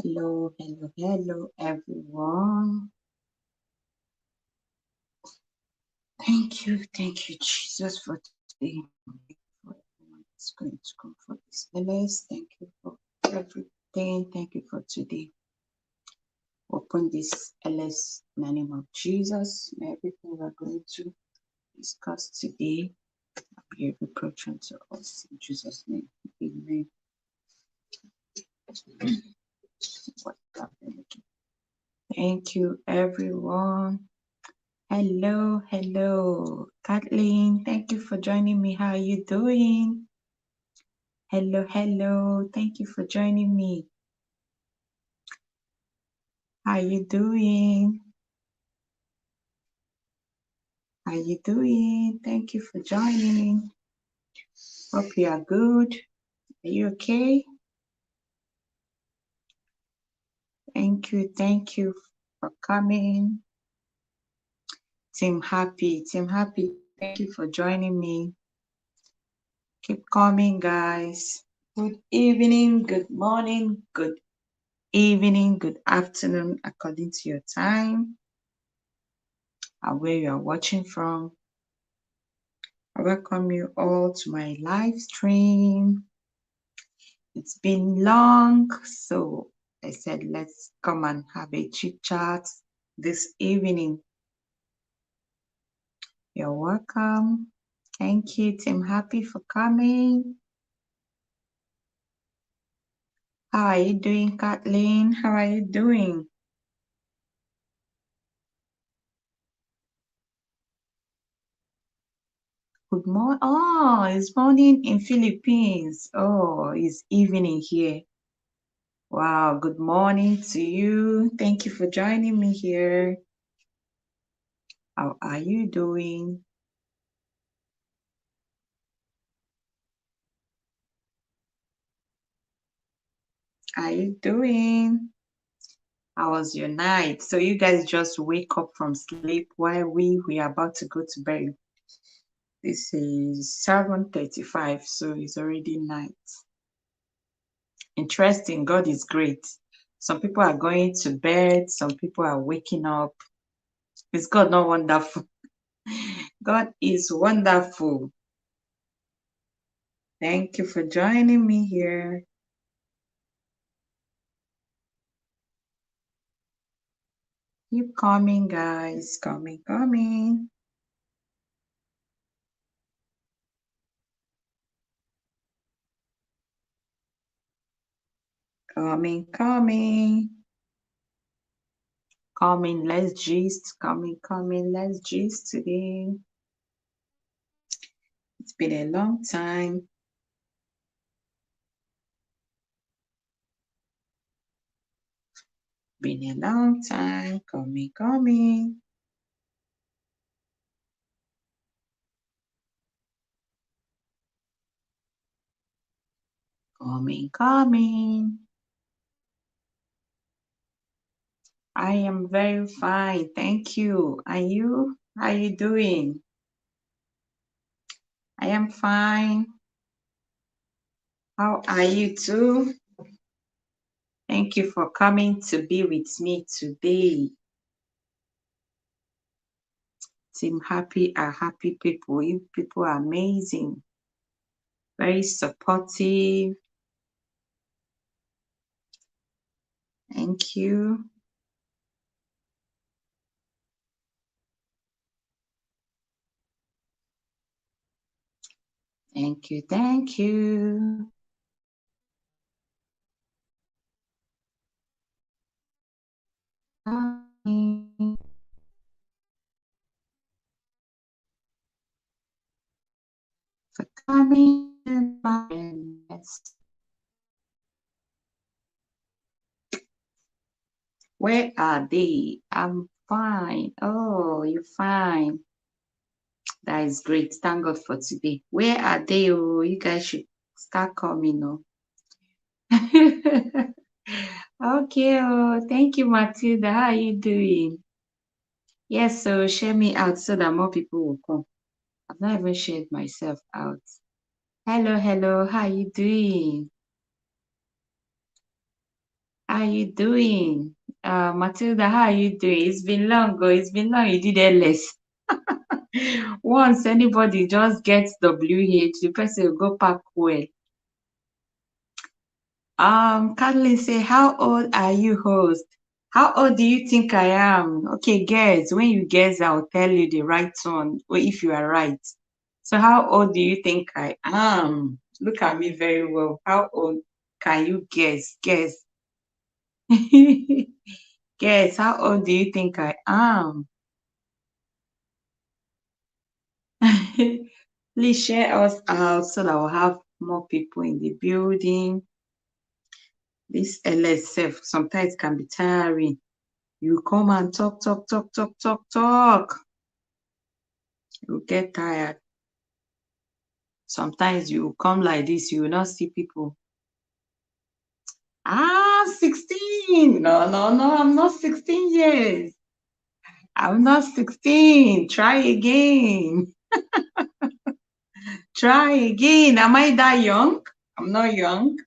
Hello, everyone. Thank you, Jesus, for today. For everyone that's going to come for this LS. Thank you for everything. Thank you for today. Open this LS in the name of Jesus. May everything we're going to discuss today be a reproach unto us in Jesus' name. Amen. Thank you, everyone. Hello. Kathleen, thank you for joining me. How are you doing? Hello. Thank you for joining me. How are you doing? Thank you for joining. Hope you are good. Are you okay? Thank you for coming. Team Happy, thank you for joining me. Keep coming, guys. Good evening, good morning, good evening, good afternoon, according to your time and where you are watching from. I welcome you all to my live stream. It's been long, so I said let's come and have a chit chat this evening. You're welcome. Thank you, Team Happy, for coming. How are you doing, Kathleen? How are you doing? Good morning. Oh, it's morning in Philippines. Oh, it's evening here. Wow, good morning to you. Thank you for joining me here. How are you doing? How are you doing? How was your night? So you guys just wake up from sleep while we are about to go to bed. This is 7:35, so it's already night. Interesting. God is great. Some people are going to bed. Some people are waking up. Is God not wonderful? God is wonderful. Thank you for joining me here. Keep coming, guys. Coming. Coming, let's gist. Coming, let's gist today. It's been a long time. Been a long time. Coming. I am very fine. Thank you. And you? How you doing? I am fine. How are you too? Thank you for coming to be with me today. Team Happy are happy people. You people are amazing. Very supportive. Thank you. Thank you. For coming to my nest. Where are they? I'm fine. Oh, you're fine. That is great. Thank God for today. Where are they? Oh, you guys should start coming. Oh. Okay. Oh, thank you, Matilda. How are you doing? Yes, so share me out so that more people will come. I've not even shared myself out. Hello. How are you doing? How you doing? Matilda, how are you doing? It's been long, it's been long you did LS. Once anybody just gets WH, the person will go pack well. Kathleen say, how old are you, host? How old do you think I am? Okay, guess. When you guess, I'll tell you the right one, or if you are right. So how old do you think I am? Look at me very well. How old can you guess? Guess. Guess, how old do you think I am? Please share us out so that we'll have more people in the building. This LSF sometimes can be tiring. You come and talk. You get tired. Sometimes you come like this, you will not see people. 16. No, I'm not 16 years. I'm not 16. Try again. Try again. Am I that young? I'm not young.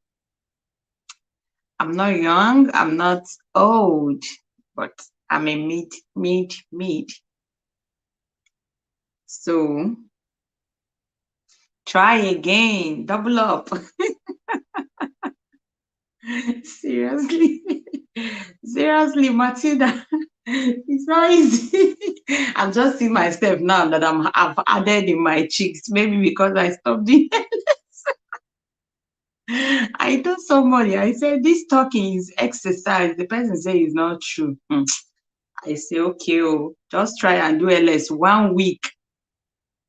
I'm not young. I'm not old. But I'm a mid. So try again. Double up. Seriously. Seriously, Matilda. It's not easy. I'm just seeing myself now that I've added in my cheeks. Maybe because I stopped doing I told somebody, I said, this talking is exercise. The person said it's not true. I say, okay, just try and do LS 1 week.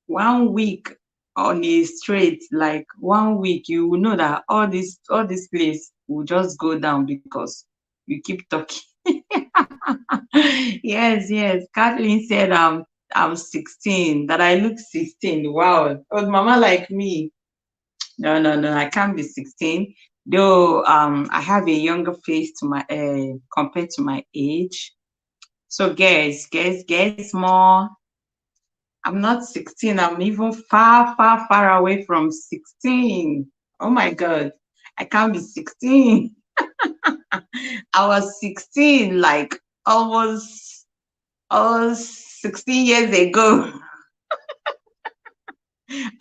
1 week on a straight, like 1 week, you will know that all this place will just go down because you keep talking. Yes. Kathleen said I'm 16, that I look 16. Wow. Oh, mama like me. No, I can't be 16. Though I have a younger face to my compared to my age. So guess more. I'm not 16. I'm even far away from 16. Oh my God. I can't be 16. I was 16 like almost 16 years ago.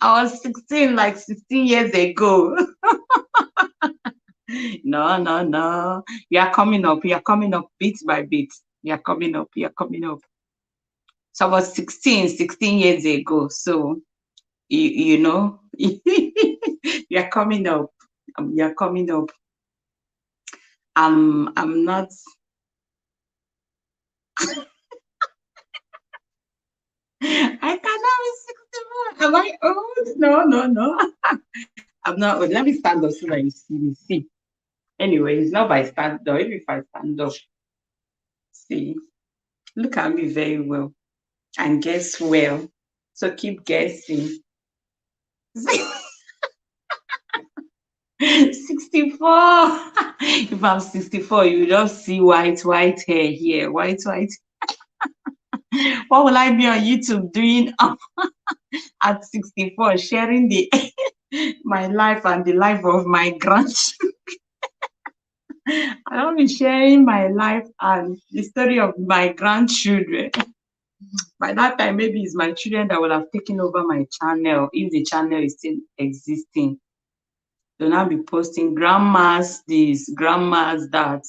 I was 16 like 16 years ago. No. You are coming up bit by bit. You are coming up. So I was 16 years ago. So, you know, you're coming up. You're coming up. I'm not. I cannot be 64. Am I old? No. I'm not old. Let me stand up so that you see me. See. Anyway, it's not by stand up. If I stand up, see, look at me very well and guess well. So keep guessing. 64. If I'm 64, you just see white hair here. White. What will I be on YouTube doing at 64? Sharing my life and the life of my grandchildren. I don't be sharing my life and the story of my grandchildren. By that time, maybe it's my children that will have taken over my channel, if the channel is still existing. They'll now be posting grandmas this, grandmas that,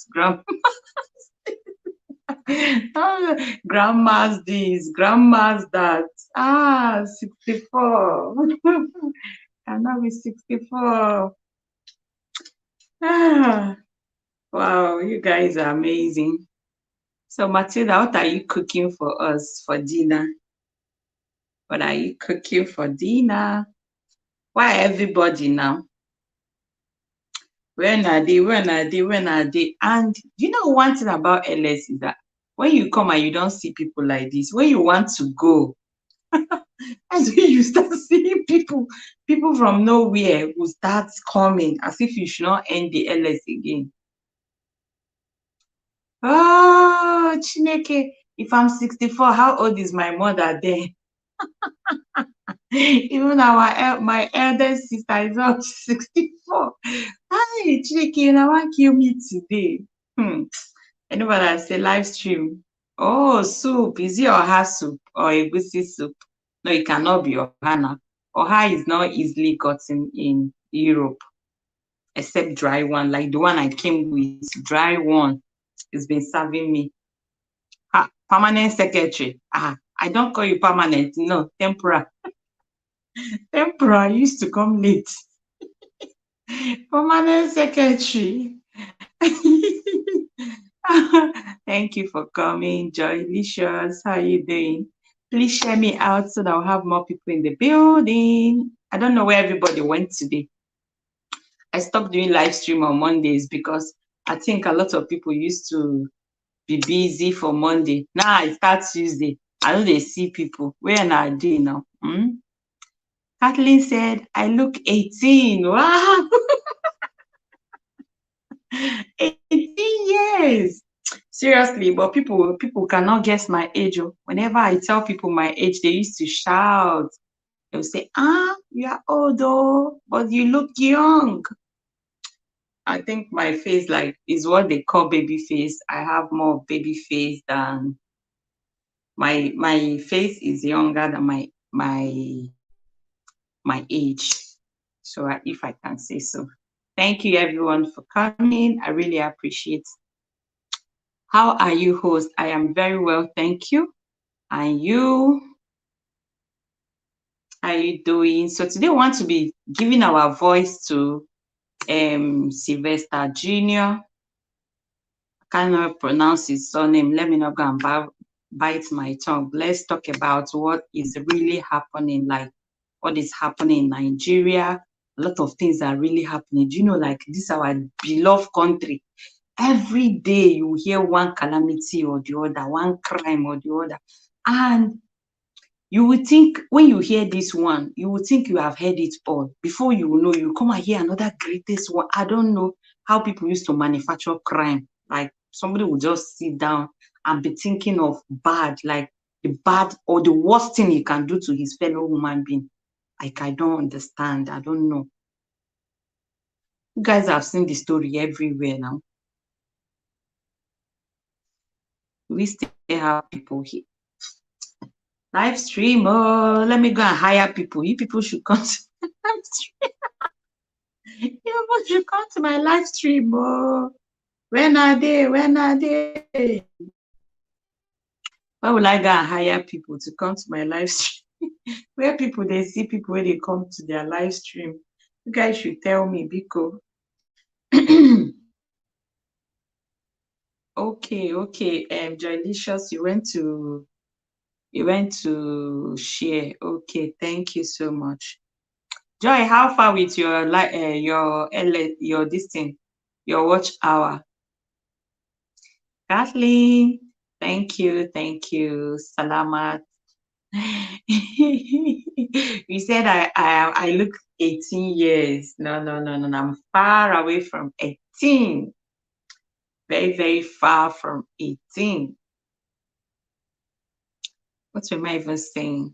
grandmas this, grandmas that. 64. And now be 64. Wow, you guys are amazing. So Matilda, what are you cooking for us for dinner? What are you cooking for dinner? Why everybody now? When are they? And you know one thing about LS is that when you come and you don't see people like this, when you want to go, that's when you start seeing people from nowhere who start coming as if you should not end the LS again. Oh, Chineke, if I'm 64, how old is my mother then? Even my eldest sister is not 64. Hi, Chineke, you want to kill me today. Hmm. Anybody that say live stream. Oh, soup. Is it oha soup or egusi soup? No, it cannot be oha now. Oha is not easily gotten in Europe, except dry one, like the one I came with. Dry one. It's been serving me. Permanent secretary. I don't call you permanent. No, temporary. Temporary used to come late. Permanent secretary. Thank you for coming, Joylicious. How are you doing? Please share me out so that I'll have more people in the building. I don't know where everybody went today. I stopped doing live stream on Mondays because I think a lot of people used to be busy for Monday. Now I start Tuesday. I know they see people. Where are they now? Kathleen said, I look 18. Wow. 18 years. Seriously, but people cannot guess my age. Whenever I tell people my age, they used to shout. They'll say, you are old, but you look young. I think my face is what they call baby face. I have more baby face than my face is younger than my age. So if I can say so. Thank you everyone for coming. I really appreciate. How are you, host? I am very well, thank you. And you? How are you doing? So today we want to be giving our voice to Sylvester Jr. I cannot pronounce his surname. Let me not go and bite my tongue. Let's talk about what is really happening, like what is happening in Nigeria. A lot of things are really happening. Do you know, like this our beloved country? Every day you hear one calamity or the other, one crime or the other. And you would think, when you hear this one, you would think you have heard it all. Before you know, you come and hear another greatest one. I don't know how people used to manufacture crime. Like somebody would just sit down and be thinking of bad, like the bad or the worst thing he can do to his fellow human being. Like, I don't understand. I don't know. You guys have seen the story everywhere now. We still have people here. Live stream, let me go and hire people. You people should come to my live stream. You people should come to my live stream, When are they? When are they? Why will I go and hire people to come to my live stream? Where people, they see people when they come to their live stream. You guys should tell me, Biko. Okay. Joylicious, you went to share. Okay, thank you so much. Joy, how far with your your this thing, your watch hour? Kathleen, thank you. Salamat. You said I look 18 years. No. I'm far away from 18. Very, very far from 18. What am I even saying?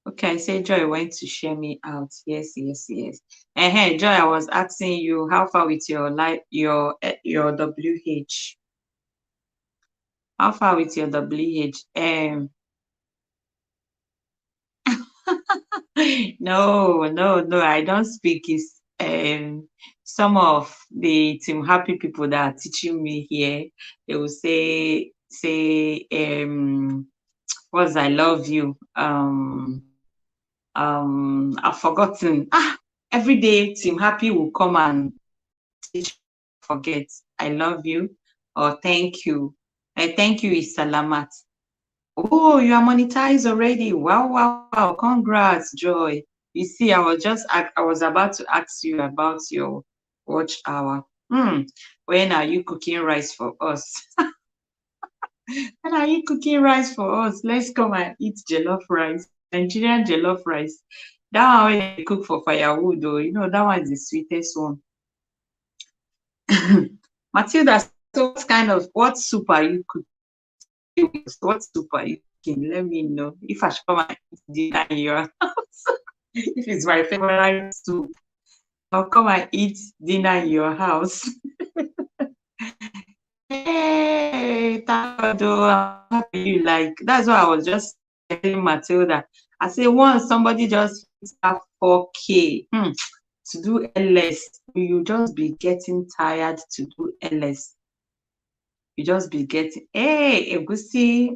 Okay, I said Joy went to share me out. Yes. Hey, Joy, I was asking you how far with your WH. How far with your WH? No, I don't speak. It's some of the Team Happy people that are teaching me here. They will say what's I love you. I've forgotten. Every day Team Happy will come and teach, forget I love you or thank you. Thank you is salamat. Oh, you are monetized already. Wow. Congrats, Joy. You see, I was about to ask you about your watch hour. When are you cooking rice for us? When are you cooking rice for us? Let's come and eat jollof rice, Nigerian jollof rice. That one when they cook for firewood, though, that one is the sweetest one. Matilda, so what soup are you cooking? What soup are you cooking? Let me know if I should come and eat dinner in your house. If it's my favorite soup, I'll come and eat dinner in your house. Hey, thank God, oh, I'm so happy you like. That's why I was just telling Matilda. I say once somebody just hits that 4K to do LS, you just be getting tired to do LS. You just be getting, hey, Egusi,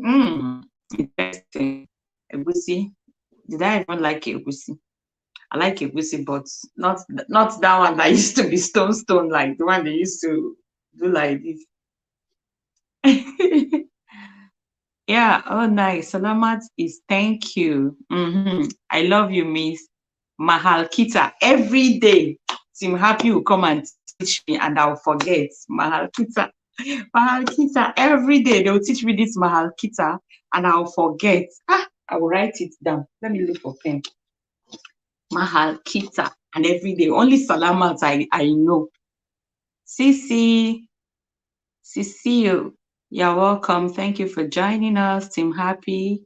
interesting. Egusi. Did I even like Egusi? I like Egusi, but not that one that used to be stone, like the one they used to do like this. Yeah, oh nice. Salamat is thank you. I love you, Miss Mahal Kita. Every day, Team Happy will come and teach me and I'll forget. Mahal Kita. Mahal Kita. Every day they will teach me this Mahal Kita and I'll forget. I will write it down. Let me look for pen. Mahal Kita. And every day, only Salamat I know. Sisi, you're welcome. Thank you for joining us, Team Happy.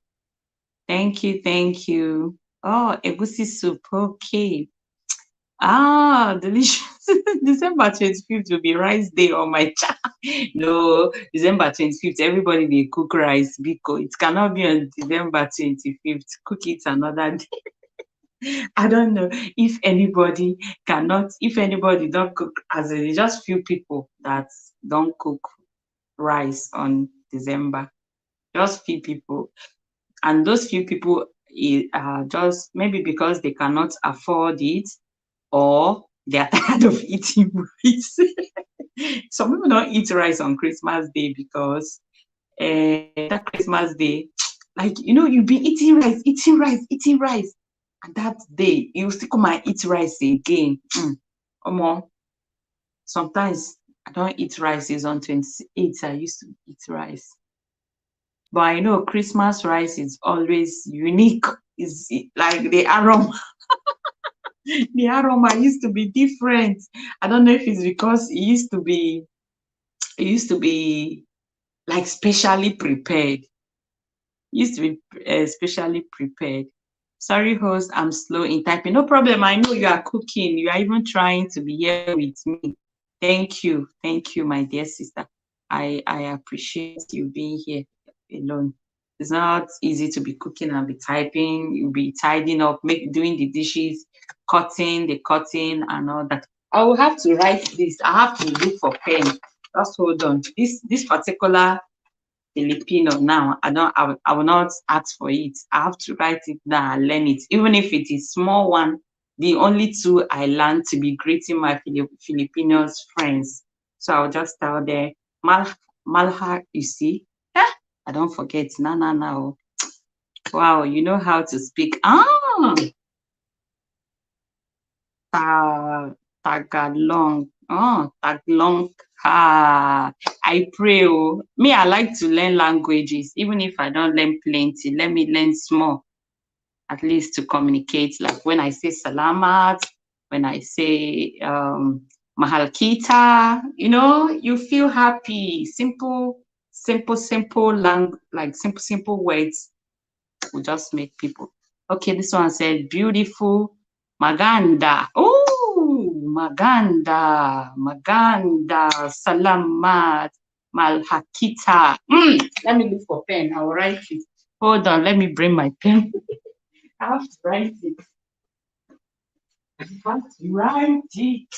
Thank you. Oh, egusi soup. Okay. Delicious. December 25th will be rice day on my channel. No, December 25th, everybody will cook rice because it cannot be on December 25th. Cook it another day. I don't know if anybody don't cook, as in just few people that don't cook rice on December. Just few people. And those few people are just maybe because they cannot afford it or they are tired of eating rice. Some people don't eat rice on Christmas Day because that Christmas Day, like, you'll be eating rice. And that day, you still come and eat rice again. Sometimes I don't eat rice. It's on 28th I used to eat rice. But I know Christmas rice is always unique. It's like the aroma. The aroma used to be different. I don't know if it's because it used to be like specially prepared. It used to be specially prepared. Sorry, host, I'm slow in typing. No problem. I know you are cooking. You are even trying to be here with me. Thank you, my dear sister. I appreciate you being here alone. It's not easy to be cooking and be typing. You'll be tidying up, doing the dishes, the cutting and all that. I will have to write this. I have to look for pen. Just hold on. This particular Filipino now, I will not ask for it. I have to write it down and learn it. Even if it is small one, the only two I learned to be greeting my Filipinos friends. So I'll just tell them, Malha, you see? I don't forget. No. Wow, you know how to speak. Tagalong. Tagalong. I pray. Me, I like to learn languages, even if I don't learn plenty. Let me learn small, at least to communicate. Like when I say salamat, when I say mahal kita, you feel happy. Simple simple words will just make people. Okay, this one said beautiful. Maganda. Oh, maganda. Salamat. Malhakita. Let me look for pen. I'll write it. Hold on, let me bring my pen. I have to write it. I have to write it.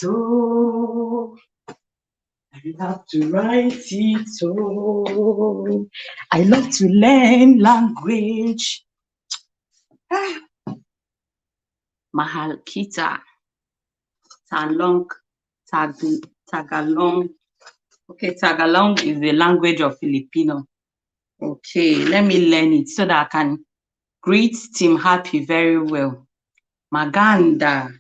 I love to learn language. Mahal kita. Tagalong. Okay, Tagalong is the language of Filipino. Okay, let me learn it so that I can greet Team Happy very well. Maganda.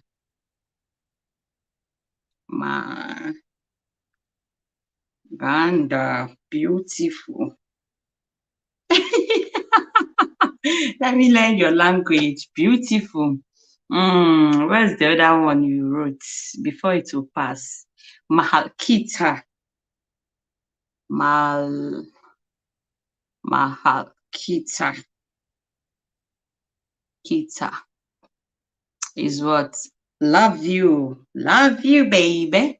Maganda. Beautiful. Let me learn your language. Beautiful. Where's the other one you wrote before it will pass? Mahalkita. Mahalkita. Kita is what? Love you, baby.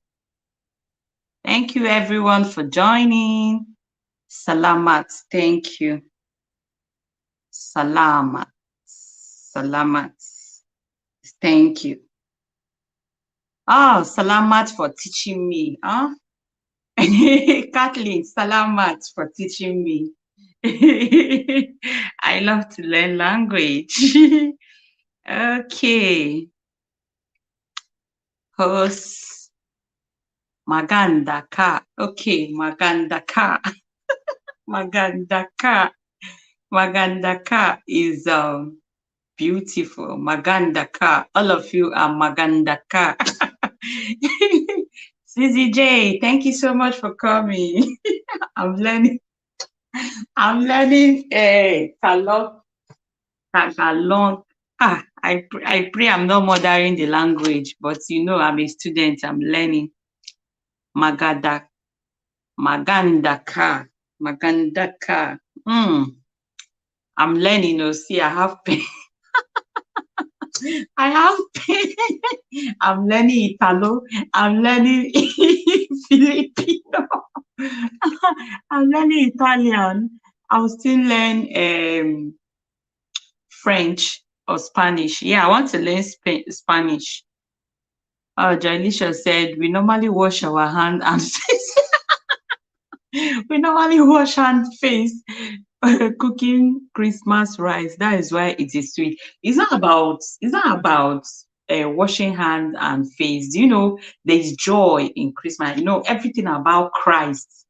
Thank you, everyone, for joining. Salamat. Thank you. Salamat. Salamat. Thank you. Oh, salamat for teaching me. Huh? Kathleen, salamat for teaching me. I love to learn language. Okay. Host Maganda ka. Okay, Maganda ka. Maganda ka. Maganda ka is beautiful. Maganda ka. All of you are Maganda ka. CZJ, thank you so much for coming. I'm learning. I'm learning Tagalog. Tagalog. I pray I'm not murdering the language, but you know I'm a student. I'm learning. Maganda. Magandaka. Magandaka. I'm learning. Oh, see, I have pain. I have pain. I'm learning Italo. I'm learning Filipino. I'm learning Italian. I'll still learn French or Spanish. Yeah, I want to learn Spanish. Oh, Jalisha said we normally wash our hand and face. We normally wash hand face cooking Christmas rice. That is why it is sweet. It's not about washing hands and face. Do you know there is joy in Christmas? You know everything about Christ,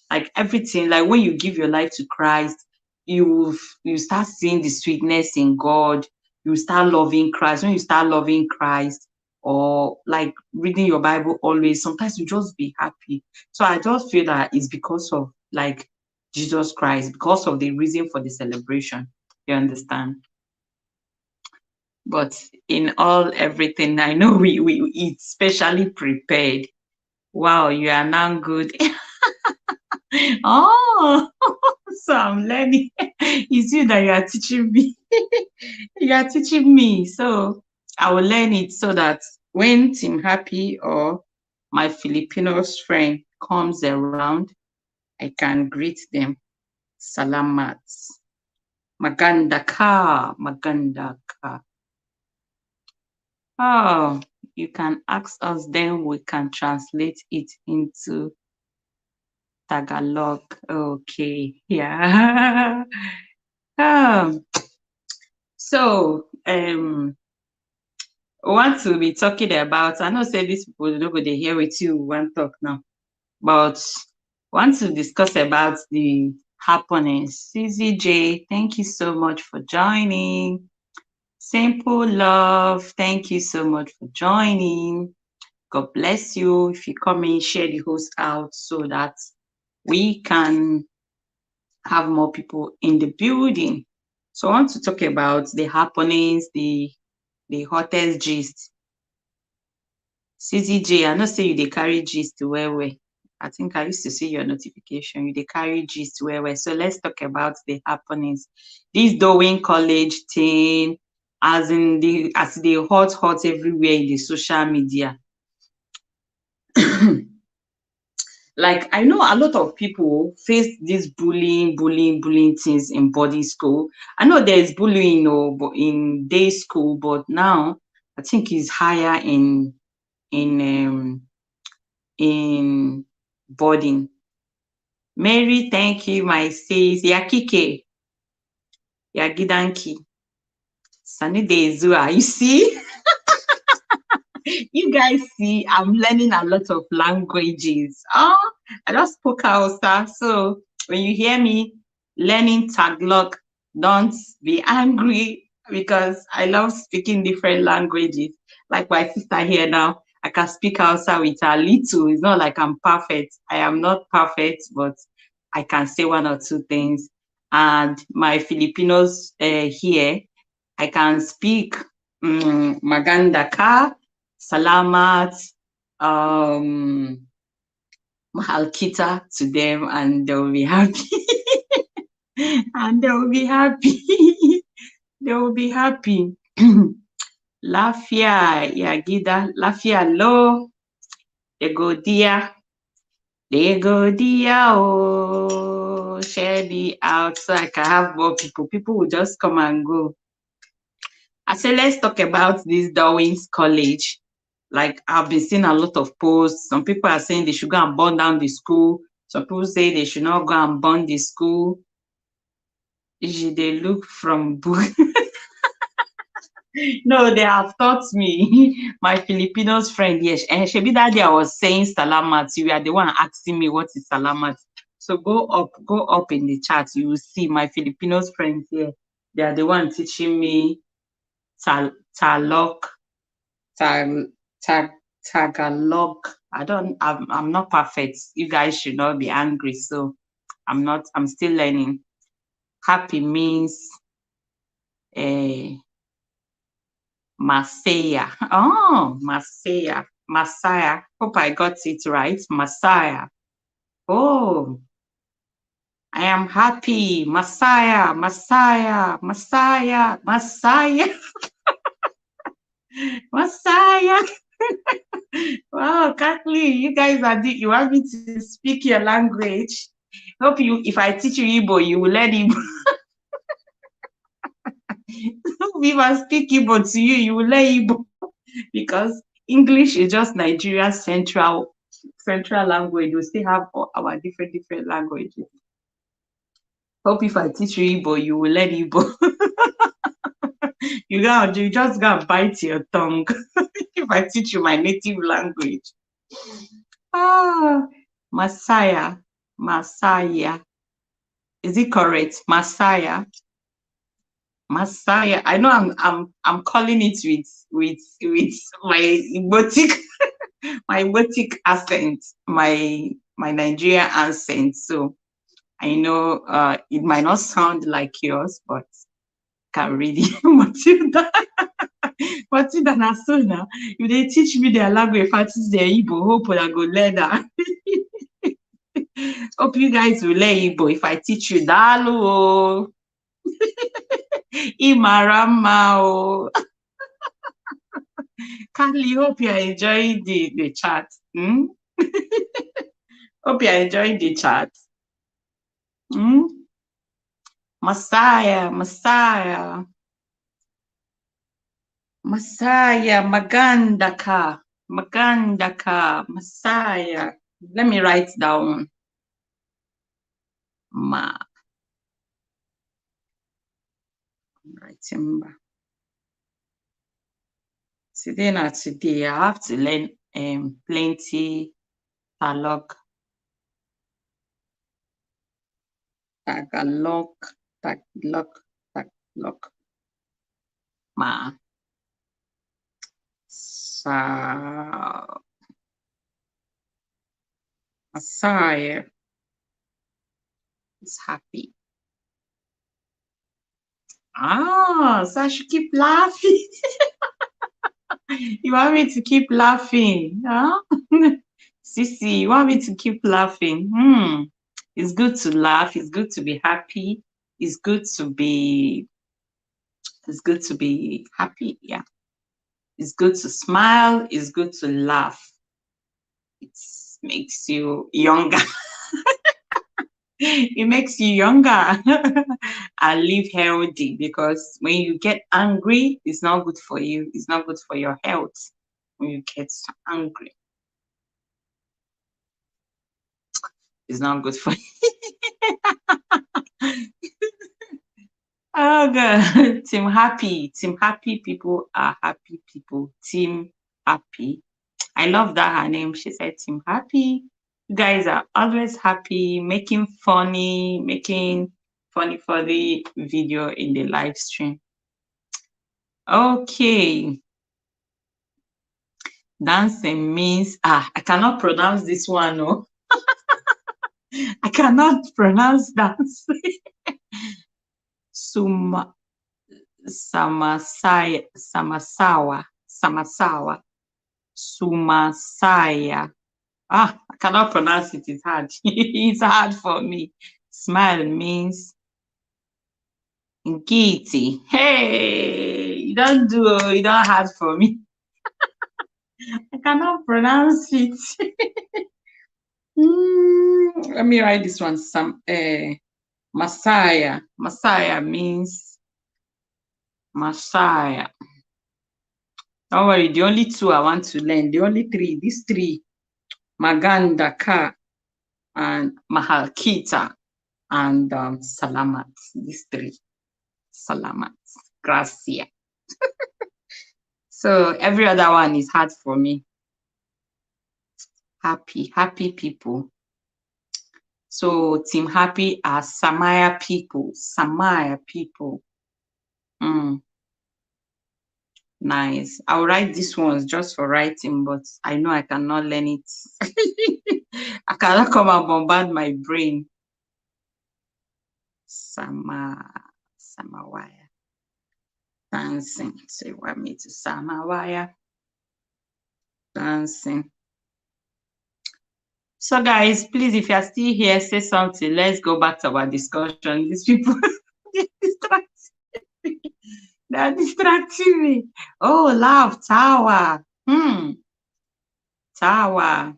like everything, like when you give your life to Christ, you start seeing the sweetness in God. You start loving Christ. When you start loving Christ, or like reading your Bible always, sometimes you just be happy. So I just feel that it's because of like Jesus Christ, because of the reason for the celebration. You understand? But in all everything, I know we eat specially prepared. Wow, you are now good. Oh, so I'm learning. It's you that you are teaching me. You are teaching me. So I will learn it so that when Team Happy or my Filipinos friend comes around, I can greet them. Salamat. Maganda ka. Maganda ka. Oh, you can ask us, then we can translate it into Tagalog. Okay. Yeah. So want to be talking about, I know say these people don't go to hear with you one talk now, but want to discuss about the happenings. CZJ, thank you so much for joining. Simple Love, thank you so much for joining. God bless you. If you come in, share the host out so that we can have more people in the building. So I want to talk about the happenings, the hottest gist. CZJ, I know say you dey carry gist well well. I think I used to see your notification. You dey carry gist well well. So let's talk about the happenings. This Darwin College thing, as they hot everywhere in the social media. Like I know a lot of people face this bullying things in boarding school. I know there's bullying in day school, but now I think it's higher in boarding. Mary, thank you, my sis. Yakike, Yagidanki, Sunny Day Zua. You see? You guys see, I'm learning a lot of languages. Oh, I just spoke Hausa. So when you hear me learning Tagalog, don't be angry because I love speaking different languages. Like my sister here now, I can speak Hausa with a little. It's not like I'm perfect. I am not perfect, but I can say one or two things. And my Filipinos here, I can speak Maganda ka, Salamat, Mahal kita to them, and they'll be happy. And they'll be happy. They will be happy. Lafia, Yagida, Lafia lo, Egodia. They go dia oh, share the out so I can have more people. People will just come and go. I say let's talk about this Darwin's College. Like I've been seeing a lot of posts. Some people are saying they should go and burn down the school. Some people say they should not go and burn the school. They look from book. No, they have taught me. My Filipinos friend, yes. And Shebi that day I was saying salamat. You are the one asking me what is salamat. So go up in the chat. You will see my Filipinos friends here. They are the one teaching me Talok, Tagalog. I'm not perfect. You guys should not be angry. So I'm still learning. Happy means Messiah. Oh, Messiah. Messiah. Hope I got it right. Messiah. Oh, I am happy. Messiah. Messiah. Messiah. Messiah. Messiah. Wow, Kathleen, you guys you want me to speak your language? Hope if I teach you Igbo, you will learn Igbo. If I speak Igbo to you, you will learn Igbo. Because English is just Nigeria's central language. We still have our different languages. Hope if I teach you Igbo, you will learn Igbo. You just gotta bite your tongue if I teach you my native language. Ah, Messiah. Is it correct? Messiah. I know I'm calling it with my Igbotic my Igbotic accent, my Nigerian accent. So I know it might not sound like yours, but can read it. Matilda Nasona, if they teach me their language, if I teach their Igbo, hope I go learn that. Hope you guys will learn Igbo if I teach you Dalu. Imarama. Carly, hope you are enjoying the chat. Hope you are enjoying the chat. Messiah, Magandaka, Messiah. Let me write down. Remember. Today, I have to learn plenty Tagalog. Messiah is happy. So I should keep laughing. You want me to keep laughing? Huh? Sissy, you want me to keep laughing? It's good to laugh. It's good to be happy. It's good to be happy. Yeah. It's good to smile. It's good to laugh. It makes you younger. It makes you younger and live healthy, because when you get angry, it's not good for you. It's not good for your health when you get angry. It's not good for you. Oh God. Team happy people are happy people. Team happy. I love that her name. She said Team happy. You guys are always happy, making funny for the video in the live stream. Okay. Dancing means I cannot pronounce this one. No. I cannot pronounce dance. Samasawa. Sumasaya. I cannot pronounce it. It's hard. It's hard for me. Smile means Ngiti. Hey, you don't hard for me. I cannot pronounce it. Let me write this one. Messiah. Messiah means Messiah. Don't worry, the only two I want to learn, the only three, these three, Magandaka and Mahalkita and Salamat. These three. Salamat. Gracia. So every other one is hard for me. Happy people. So Team Happy are Samaya people. Samaya people. Nice. I'll write these ones just for writing, but I know I cannot learn it. I cannot come and bombard my brain. Samawaya. Dancing. So you want me to Samawaya? Dancing. So guys, please, if you're still here, say something. Let's go back to our discussion. These people, they're distracting me. Oh, love, tower. Tower.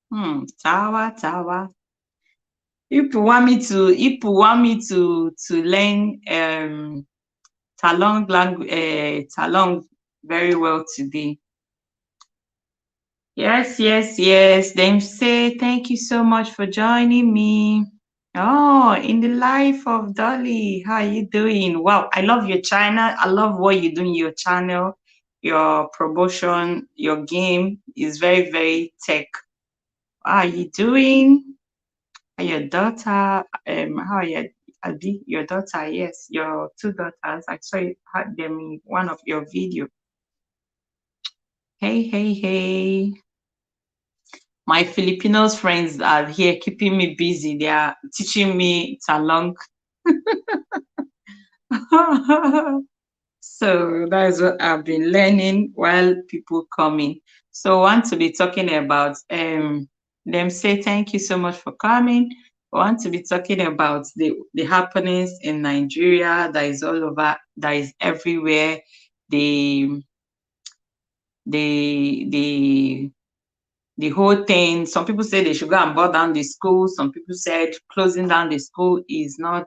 Tower. If you want me to learn Talong language, Talong very well today. Yes. Them say thank you so much for joining me. Oh, in the life of Dolly, how are you doing? Wow, I love your channel. I love what you do in your channel. Your promotion, your game is very, very tech. How are you doing? Your daughter, how are you? Abi, your daughter, yes, your two daughters. I saw you had them in one of your video. Hey. My Filipinos friends are here keeping me busy. They are teaching me Talong. So that is what I've been learning while people coming. So I want to be talking about them say thank you so much for coming. I want to be talking about the happenings in Nigeria that is all over, that is everywhere. The whole thing. Some people say they should go and burn down the school. Some people said closing down the school is not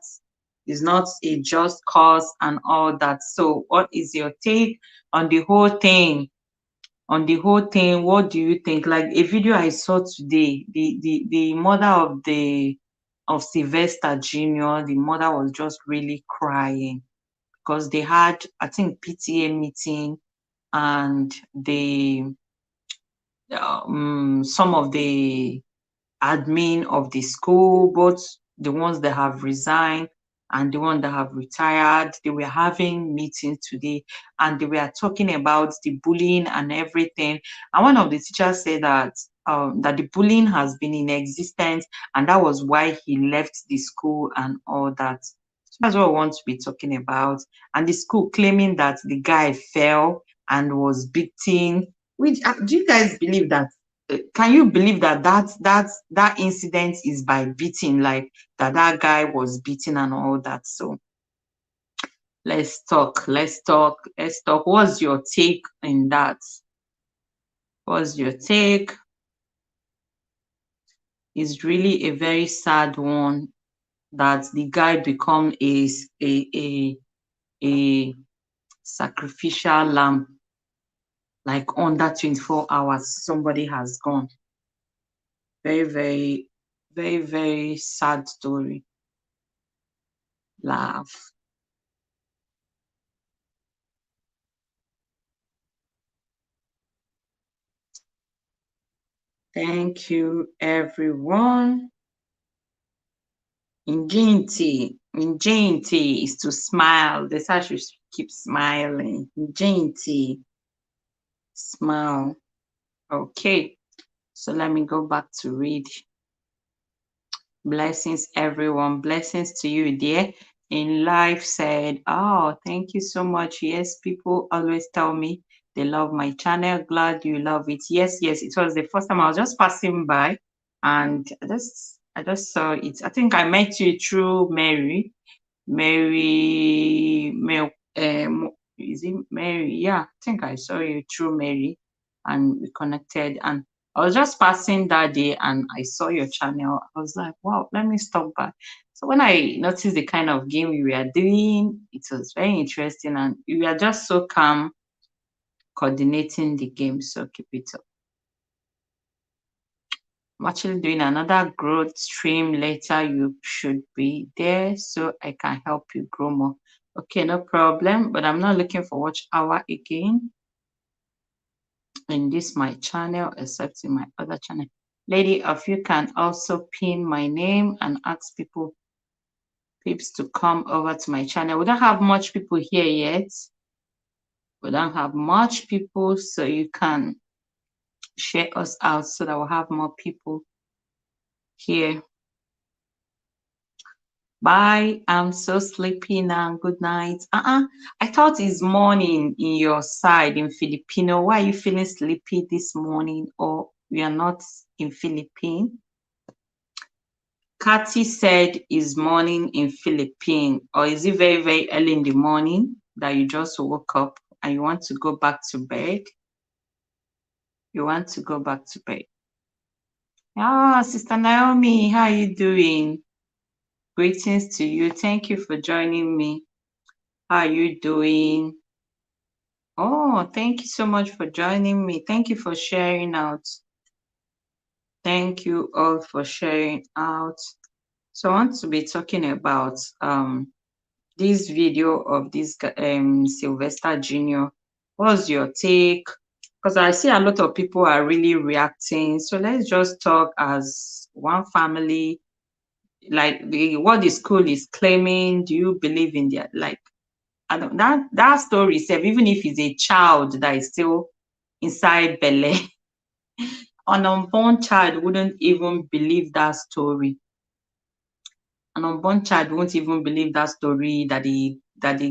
a just cause and all that. So what is your take on the whole thing? What do you think? Like a video I saw today, the mother of Sylvester Jr., the mother was just really crying because they had, I think, PTA meeting, and some of the admin of the school, both the ones that have resigned and the one that have retired, they were having meetings today, and they were talking about the bullying and everything. And one of the teachers said that the bullying has been in existence, and that was why he left the school and all that. So that's what I want to be talking about. And the school claiming that the guy fell and was beaten. Which do you guys believe that? Can you believe that incident is by beating, like that guy was beaten and all that? So let's talk. What's your take in that? What's your take? It's really a very sad one that the guy become a sacrificial lamb. Like under 24 hours, somebody has gone. Very, very sad story. Laugh. Thank you, everyone. Ingenuity is to smile. They say I should keep smiling. Ingenuity, smile. Okay, so let me go back to read. Blessings, everyone. Blessings to you, dear. In life said, oh, thank you so much. Yes, people always tell me they love my channel. Glad you love it. Yes, it was the first time I was just passing by, and I just saw it. I think I met you through Mary. Is it Mary? Yeah, I think I saw you through Mary, and we connected. And I was just passing that day and I saw your channel. I was like, wow, let me stop by. So when I noticed the kind of game we were doing, it was very interesting and you were just so calm coordinating the game. So keep it up. I'm actually doing another growth stream later. You should be there so I can help you grow more. Okay, no problem. But I'm not looking for watch hour again in this my channel, except in my other channel. Lady, if you can also pin my name and ask peeps to come over to my channel. We don't have much people here yet. We don't have much people, so you can share us out so that we'll have more people here. Bye. I'm so sleepy now. Good night. I thought it's morning in your side in Filipino. Why are you feeling sleepy this morning? Or we are not in Philippine? Kathy said it's morning in Philippine. Or is it very, very early in the morning that you just woke up and you want to go back to bed? You want to go back to bed. Sister Naomi, how are you doing? Greetings to you. Thank you for joining me. How are you doing? Oh, thank you so much for joining me. Thank you for sharing out. Thank you all for sharing out. So I want to be talking about this video of this Sylvester Jr. What's your take? Because I see a lot of people are really reacting. So let's just talk as one family. Like what the school is claiming. Do you believe in their I don't that story itself, even if it's a child that is still inside Bele, an unborn child wouldn't even believe that story. An unborn child won't even believe that story that the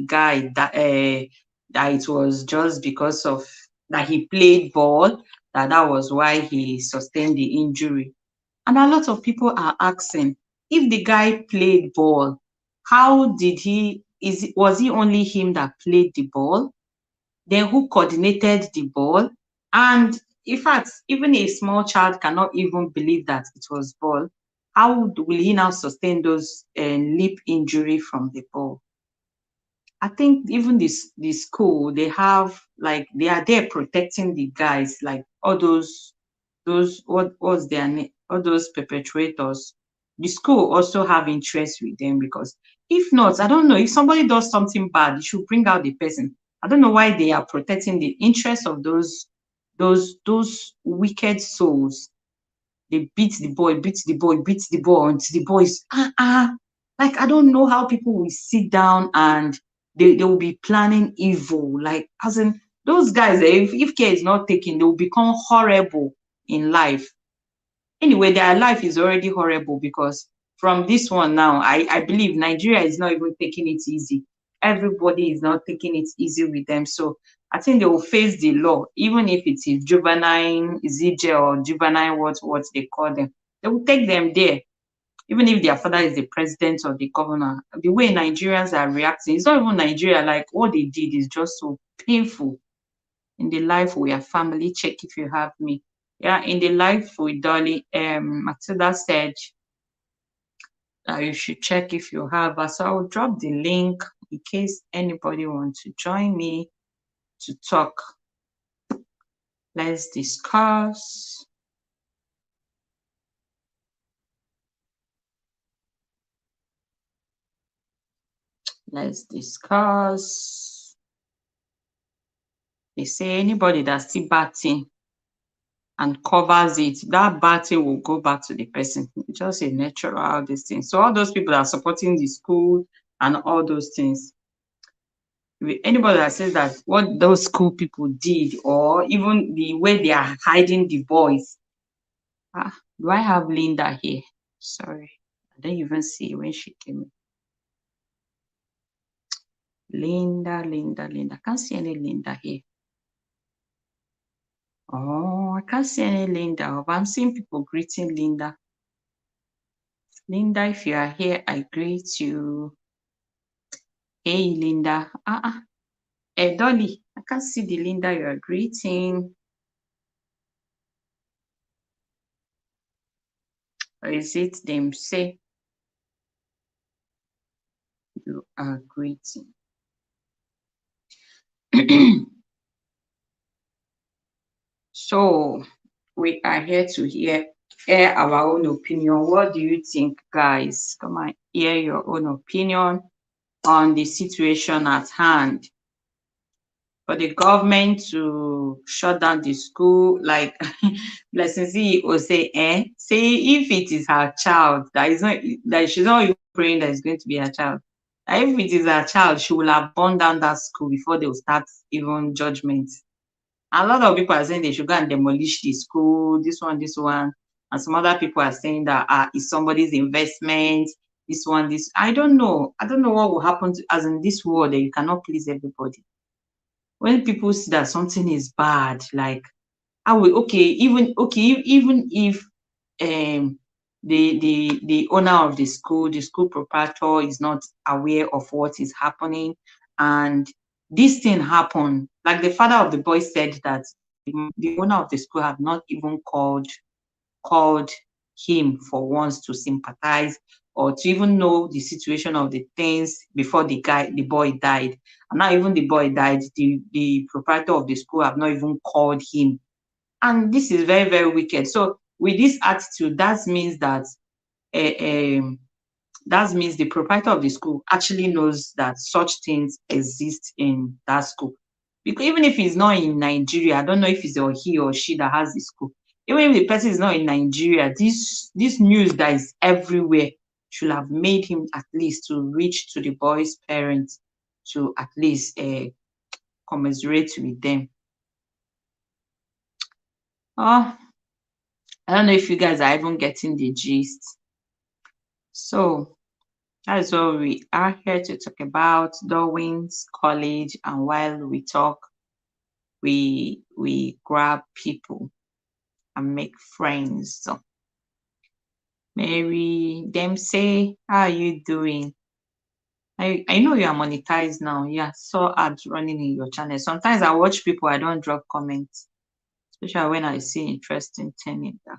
guy that it was just because of that he played ball, that was why he sustained the injury. And a lot of people are asking, if the guy played ball, how did was he only him that played the ball? Then who coordinated the ball? And in fact, even a small child cannot even believe that it was ball. How will he now sustain those lip injury from the ball? I think even the school, they have they are there protecting the guys, like all those what's their name, all those perpetrators. The school also have interest with them because if not, I don't know, if somebody does something bad, you should bring out the person. I don't know why they are protecting the interest of those wicked souls. They beat the boy, beat the boy, beat the boy until the boy is like I don't know how people will sit down and they will be planning evil. Like as in those guys, if care is not taken, they will become horrible in life. Anyway, their life is already horrible because from this one now, I believe Nigeria is not even taking it easy. Everybody is not taking it easy with them. So I think they will face the law, even if it is juvenile, is it jail or juvenile, what they call them. They will take them there, even if their father is the president or the governor. The way Nigerians are reacting, it's not even Nigeria, like what they did is just so painful. In the life we are family, check if you have me. Yeah, in the life with Dolly, Matilda said that you should check if you have her. So I'll drop the link in case anybody wants to join me to talk. Let's discuss. Let's discuss. They say anybody that's still batting and covers it, that batting will go back to the person. It's just a natural this thing. So all those people that are supporting the school and all those things, anybody that says that what those school people did, or even the way they are hiding the boys. Do I have Linda here? Sorry, I didn't even see when she came in. Linda. I can't see any Linda here. Oh, I can't see any Linda, but I'm seeing people greeting Linda. Linda, if you are here, I greet you. Hey, Linda. Hey, Dolly, I can't see the Linda you are greeting. Or is it them say you are greeting? So we are here to hear our own opinion. What do you think, guys? Come and hear your own opinion on the situation at hand. For the government to shut down the school, like Blessing CEO say if it is her child that is not, that she's not even praying that it's going to be her child. That if it is her child, she will have burned down that school before they will start even judgment. A lot of people are saying they should go and demolish the school, this one, and some other people are saying that it's somebody's investment, this one, this. I don't know. I don't know what will happen as in this world that you cannot please everybody. When people see that something is bad, like I will even if the owner of the school proprietor is not aware of what is happening, and this thing happened, like the father of the boy said that the owner of the school have not even called him for once to sympathize or to even know the situation of the things before the boy died. And now even the boy died, the proprietor of the school have not even called him. And this is very, very wicked. So with this attitude, uh, that means the proprietor of the school actually knows that such things exist in that school. Because even if he's not in Nigeria, I don't know if it's or he or she that has the school. Even if the person is not in Nigeria, this news that is everywhere should have made him at least to reach to the boy's parents to at least commiserate with them. Oh, I don't know if you guys are even getting the gist. So that's what we are here to talk about, Darwin's College, and while we talk, we grab people and make friends. So, Mary Dempsey, how are you doing? I know you are monetized now. Yeah, saw ads running in your channel. Sometimes I watch people, I don't drop comments, especially when I see interesting thing in that.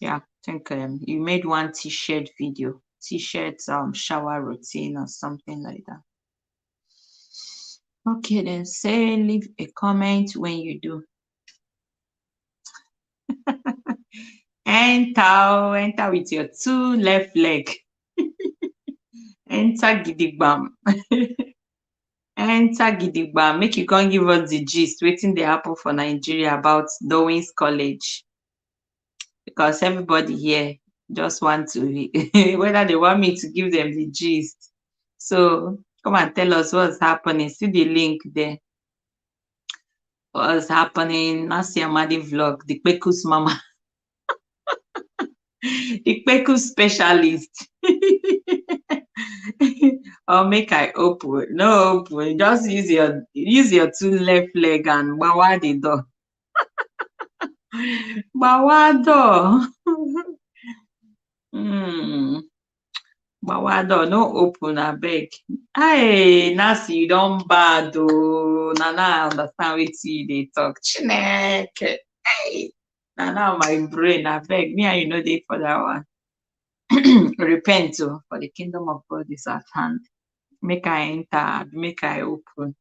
Yeah, I think you made one t-shirt video, t-shirt shower routine or something like that. Okay, then say leave a comment when you do. Enter with your two left leg. Enter gidigbam. Enter gidigbam. Make you come give us the gist. Wetin dey happen for Nigeria about Darwin's College. Because everybody here just want to whether they want me to give them the gist. So come and tell us what's happening. See the link there. What's happening? Nasi Amadi vlog, the Kpekus mama. The Kpekus specialist. Or make I open. No open. Just use your two left leg and bawa the door. Bawa door. Bawa door, no open, abeg. Hey, Nasi, you don bad oo. Na now I understand wetin you dey talk. Chineke. Hey, na now my brain, abeg. Me and you no dey for that one. Repent oo, for the kingdom of God is at hand. Make I enter, make I open.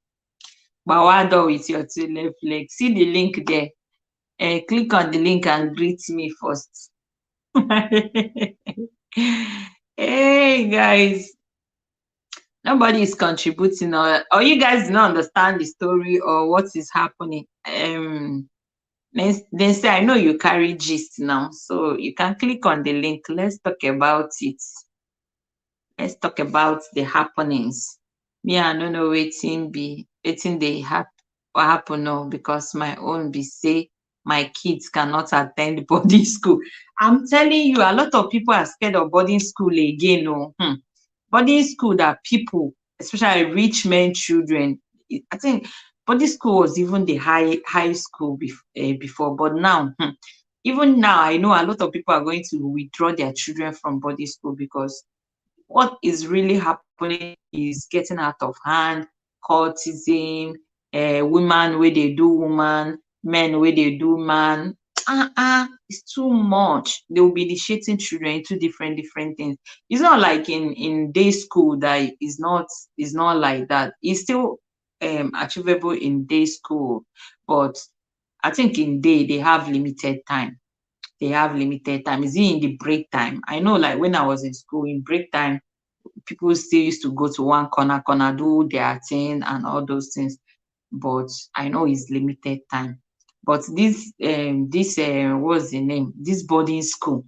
Bawa door with your two left legs. See the link there. Click on the link and greet me first. Hey guys, nobody is contributing, or you guys do not understand the story or what is happening. Then say I know you carry gist now, so you can click on the link. Let's talk about it. Let's talk about the happenings. Me, I don't know wetin dey happen now, because my own be say my kids cannot attend boarding school. I'm telling you, a lot of people are scared of boarding school again. Boarding school that people, especially rich men children, I think boarding school was even the high school before, but now, even now, I know a lot of people are going to withdraw their children from boarding school because what is really happening is getting out of hand. Cultism, women wey dey do woman, men wey dey do man. it's too much. They will be initiating children into different things. It's not like in day school that is not like that. It's still achievable in day school, but I think in day they have limited time. They have limited time. Is it in the break time? I know, like when I was in school, in break time, people still used to go to one corner, do their thing and all those things. But I know it's limited time. But this what's the name? This boarding school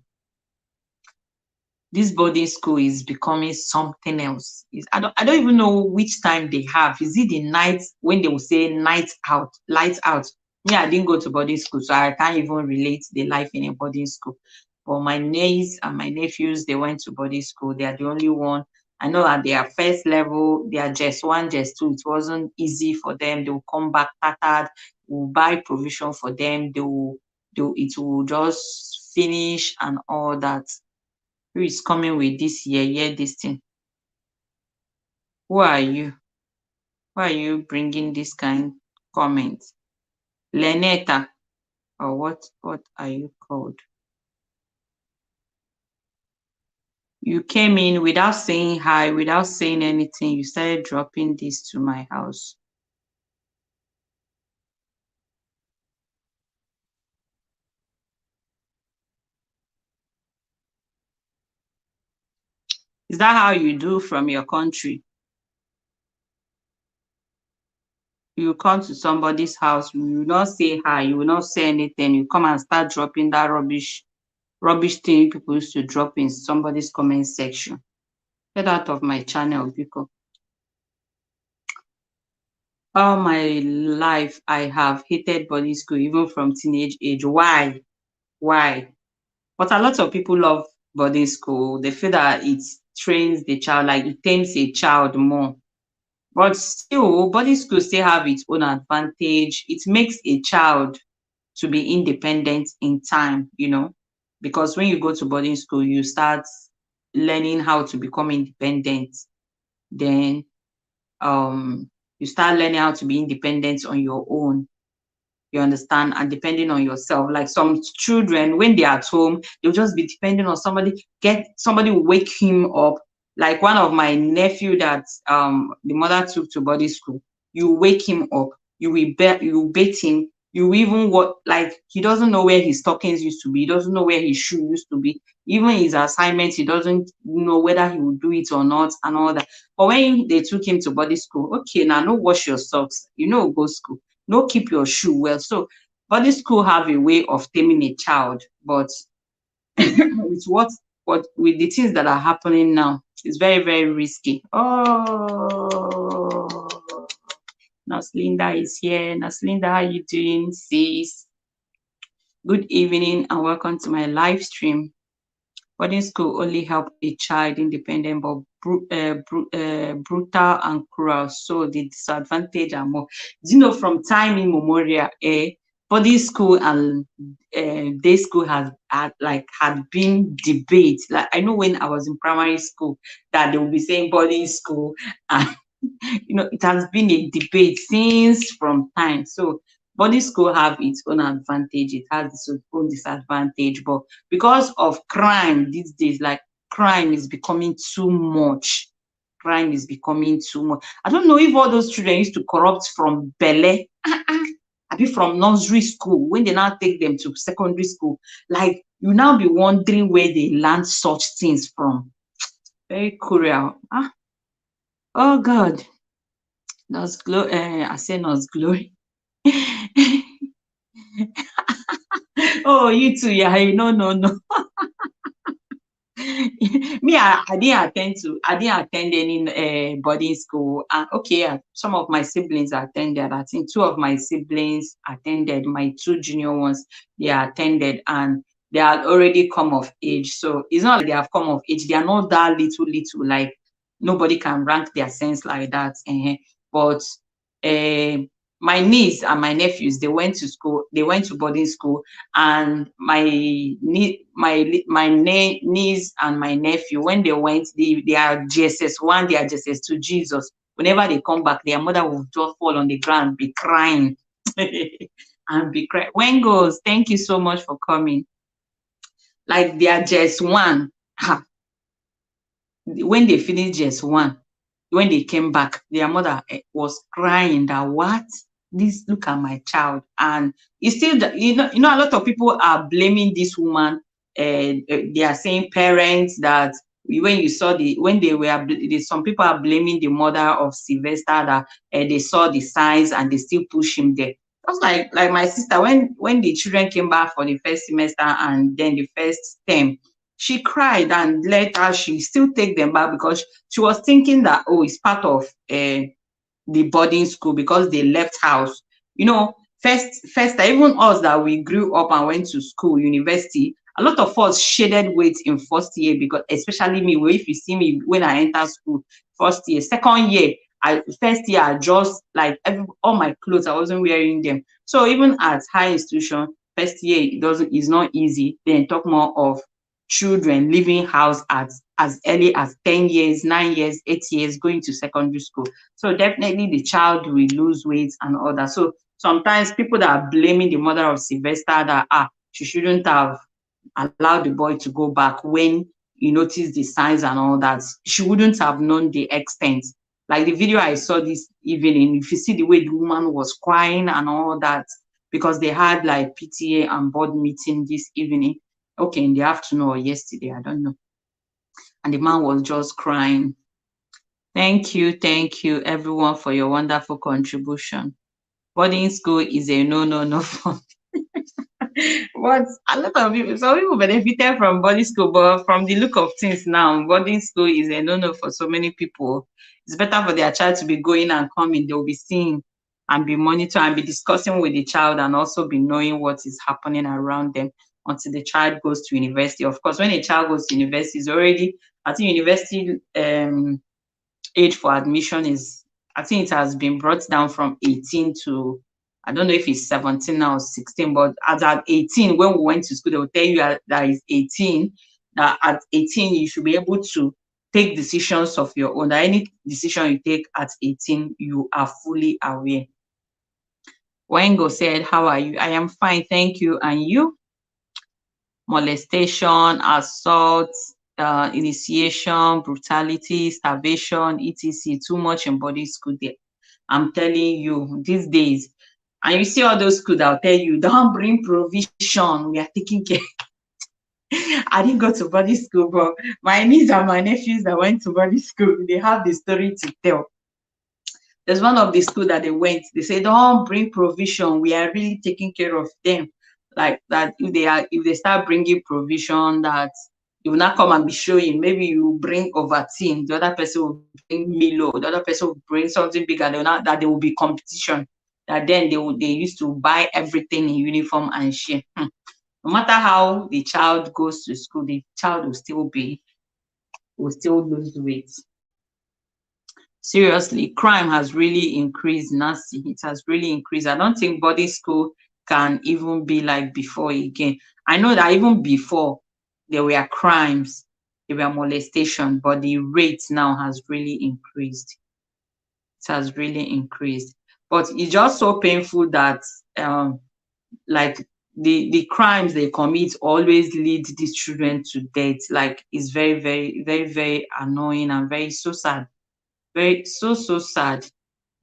is becoming something else. I don't even know which time they have. Is it the night when they will say night out, lights out? Me, I didn't go to boarding school, so I can't even relate the life in a boarding school. But my niece and my nephews, they went to boarding school. They are the only one. I know at their first level, they are just one, just two. It wasn't easy for them. They will come back tattered. We'll buy provision for them. It will just finish and all that. Who is coming with this year this thing? Who are you? Why are you bringing this kind comment? Leneta, or what are you called? You came in without saying hi, without saying anything. You started dropping this to my house. Is that how you do from your country? You come to somebody's house, you will not say hi, you will not say anything. You come and start dropping that rubbish thing people used to drop in somebody's comment section. Get out of my channel, because all my life I have hated boarding school, even from teenage age. Why? Why? But a lot of people love boarding school. They feel that it trains the child, like it tames a child more. But still, boarding school still have its own advantage. It makes a child to be independent in time, because when you go to boarding school, you start learning how to become independent. Then you start learning how to be independent on your own. You understand? And depending on yourself. Like some children, when they're at home, they'll just be depending on somebody. Somebody will wake him up. Like one of my nephew that the mother took to boarding school. You wake him up. You will bait him. You even what, like, he doesn't know where his stockings used to be. He doesn't know where his shoe used to be. Even his assignments, he doesn't know whether he will do it or not and all that. But when they took him to boarding school, okay, now no wash your socks. Go school. No keep your shoe well. So boarding school have a way of taming a child, but with with the things that are happening now, it's very, very risky. Oh, Naslinda is here. Naslinda, how you doing, sis? Good evening and welcome to my live stream. Boarding school only help a child independent, but brutal and cruel. So the disadvantage are more. Do you know, from time immemorial, boarding school and day school had been debate. Like I know when I was in primary school that they will be saying boarding school, and it has been a debate since from time. So boarding school have its own advantage, it has its own disadvantage, but because of crime these days, like crime is becoming too much. Crime is becoming too much. I don't know if all those children used to corrupt from belle, abi from nursery school, when they now take them to secondary school. Like you now be wondering where they learn such things from. Very cruel. Oh God. I say Nurse Glory. Oh, you too, yeah. No, no, no. Me, I didn't attend any boarding school. And okay, some of my siblings attended. I think two of my siblings attended. My two junior ones, they attended, and they had already come of age. So it's not like they have come of age. They are not that little. Like nobody can rank their sense like that. But uh, my niece and my nephews, they went to school. They went to boarding school, and my niece and my nephew, when they went, they are GSS1, they are GSS2. Jesus, whenever they come back, their mother will just fall on the ground, be crying. and be crying. When goes, thank you so much for coming. Like they are just one. When they finished just one, when they came back, their mother was crying that what? This, look at my child. And it's still, a lot of people are blaming this woman. They are saying parents that when you saw when they were, some people are blaming the mother of Sylvester that they saw the signs and they still push him there. Just like my sister, when the children came back for the first semester and then the first term, she cried, and later she still take them back because she was thinking that, oh, it's part of the boarding school because they left house. First, even us that we grew up and went to school, university, a lot of us shaded weight in first year, because especially me, if you see me when I enter school, first year, second year, first year, I just like all my clothes, I wasn't wearing them. So even at high institution, first year, it's not easy. Then talk more of children leaving house at as early as 10 years, 9 years, 8 years, going to secondary school. So definitely the child will lose weight and all that. So sometimes people that are blaming the mother of Sylvester that she shouldn't have allowed the boy to go back when you notice the signs and all that. She wouldn't have known the extent. Like the video I saw this evening, if you see the way the woman was crying and all that, because they had like PTA and board meeting this evening. Okay, in the afternoon or yesterday, I don't know. And the man was just crying. Thank you, everyone, for your wonderful contribution. Boarding school is a no for but a lot of people, some people benefited from boarding school, but from the look of things now, boarding school is a no for so many people. It's better for their child to be going and coming. They'll be seeing and be monitoring and be discussing with the child, and also be knowing what is happening around them until the child goes to university. Of course, when a child goes to university, is already, I think university age for admission is, I think it has been brought down from 18 to, I don't know if it's 17 now or 16, but at 18, when we went to school, they will tell you that it's 18, that at 18, you should be able to take decisions of your own, that any decision you take at 18, you are fully aware. Wengo said, how are you? I am fine, thank you. And you? Molestation, assault, initiation, brutality, starvation, etc. Too much in boarding school there. I'm telling you, these days. And you see all those schools, I'll tell you, don't bring provision. We are taking care. I didn't go to boarding school, but my niece and my nephews that went to boarding school, they have the story to tell. There's one of the school that they went, they say, don't bring provision. We are really taking care of them. Like that, if they start bringing provision, that you will not come and be showing. Maybe you bring Ovaltine, the other person will bring Milo, the other person will bring something bigger. That there will be competition. That then they used to buy everything in uniform and share. No matter how the child goes to school, the child will still lose weight. Seriously, crime has really increased, Nancy. It has really increased. I don't think boarding school can even be like before again. I know that even before there were crimes, there were molestation, but the rate now has really increased. It has really increased. But it's just so painful that like the crimes they commit always lead these children to death. Like it's very, very, very, very annoying and very so sad. Very so sad.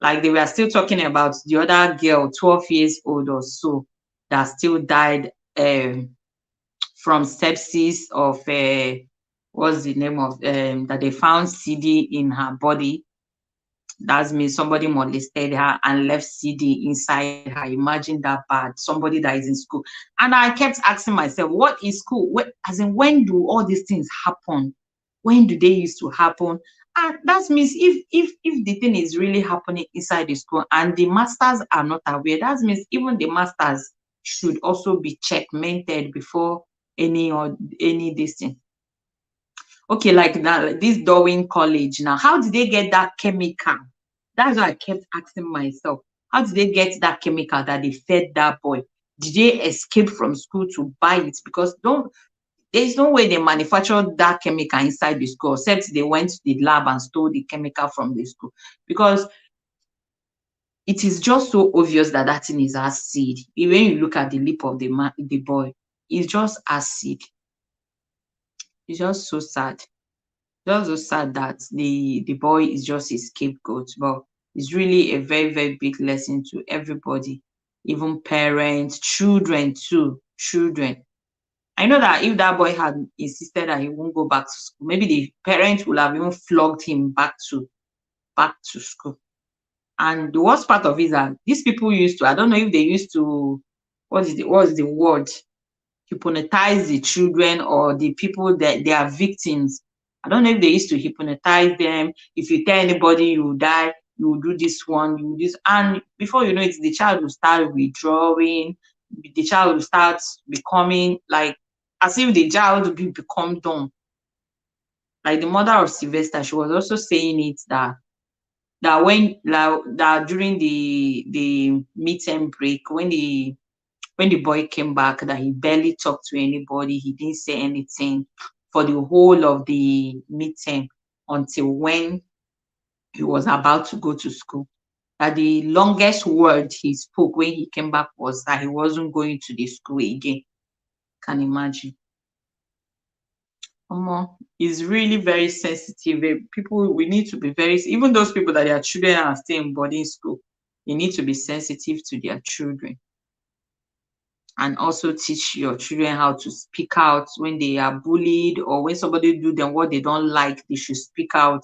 Like they were still talking about the other girl, 12 years old or so, that still died from sepsis of what's the name of that they found CD in her body. That means somebody molested her and left CD inside her. Imagine that bad. Somebody that is in school. And I kept asking myself, what is school? As in, when do all these things happen? When do they used to happen? And that means if the thing is really happening inside the school and the masters are not aware, that means even the masters should also be checkmated before any this thing. Okay, like now, like this Darwin College now, how did they get that chemical? That's why I kept asking myself, how did they get that chemical that they fed that boy? Did they escape from school to buy it? Because there's no way they manufactured that chemical inside the school, except they went to the lab and stole the chemical from the school. Because it is just so obvious that that thing is acid. When you look at the lip of the boy, it's just acid. It's just so sad. Just so sad that the boy is just a scapegoat. But it's really a very, very big lesson to everybody, even parents, children too. Children. I know that if that boy had insisted that he won't go back to school, maybe the parents would have even flogged him back to school. And the worst part of it is that these people used to, I don't know if they used to, what is the word? Hypnotize the children or the people that they are victims. I don't know if they used to hypnotize them. If you tell anybody you will die, you will do this one, you will do this. And before you know it, the child will start withdrawing, the child will start becoming like as if the child will become dumb. Like the mother of Sylvester, she was also saying it that when that during the midterm break, when the boy came back, that he barely talked to anybody, he didn't say anything for the whole of the midterm until when he was about to go to school. That the longest word he spoke when he came back was that he wasn't going to the school again. Can imagine. It's really very sensitive. People, we need to be very, even those people that their children are still in boarding school, you need to be sensitive to their children. And also teach your children how to speak out when they are bullied or when somebody do them what they don't like, they should speak out.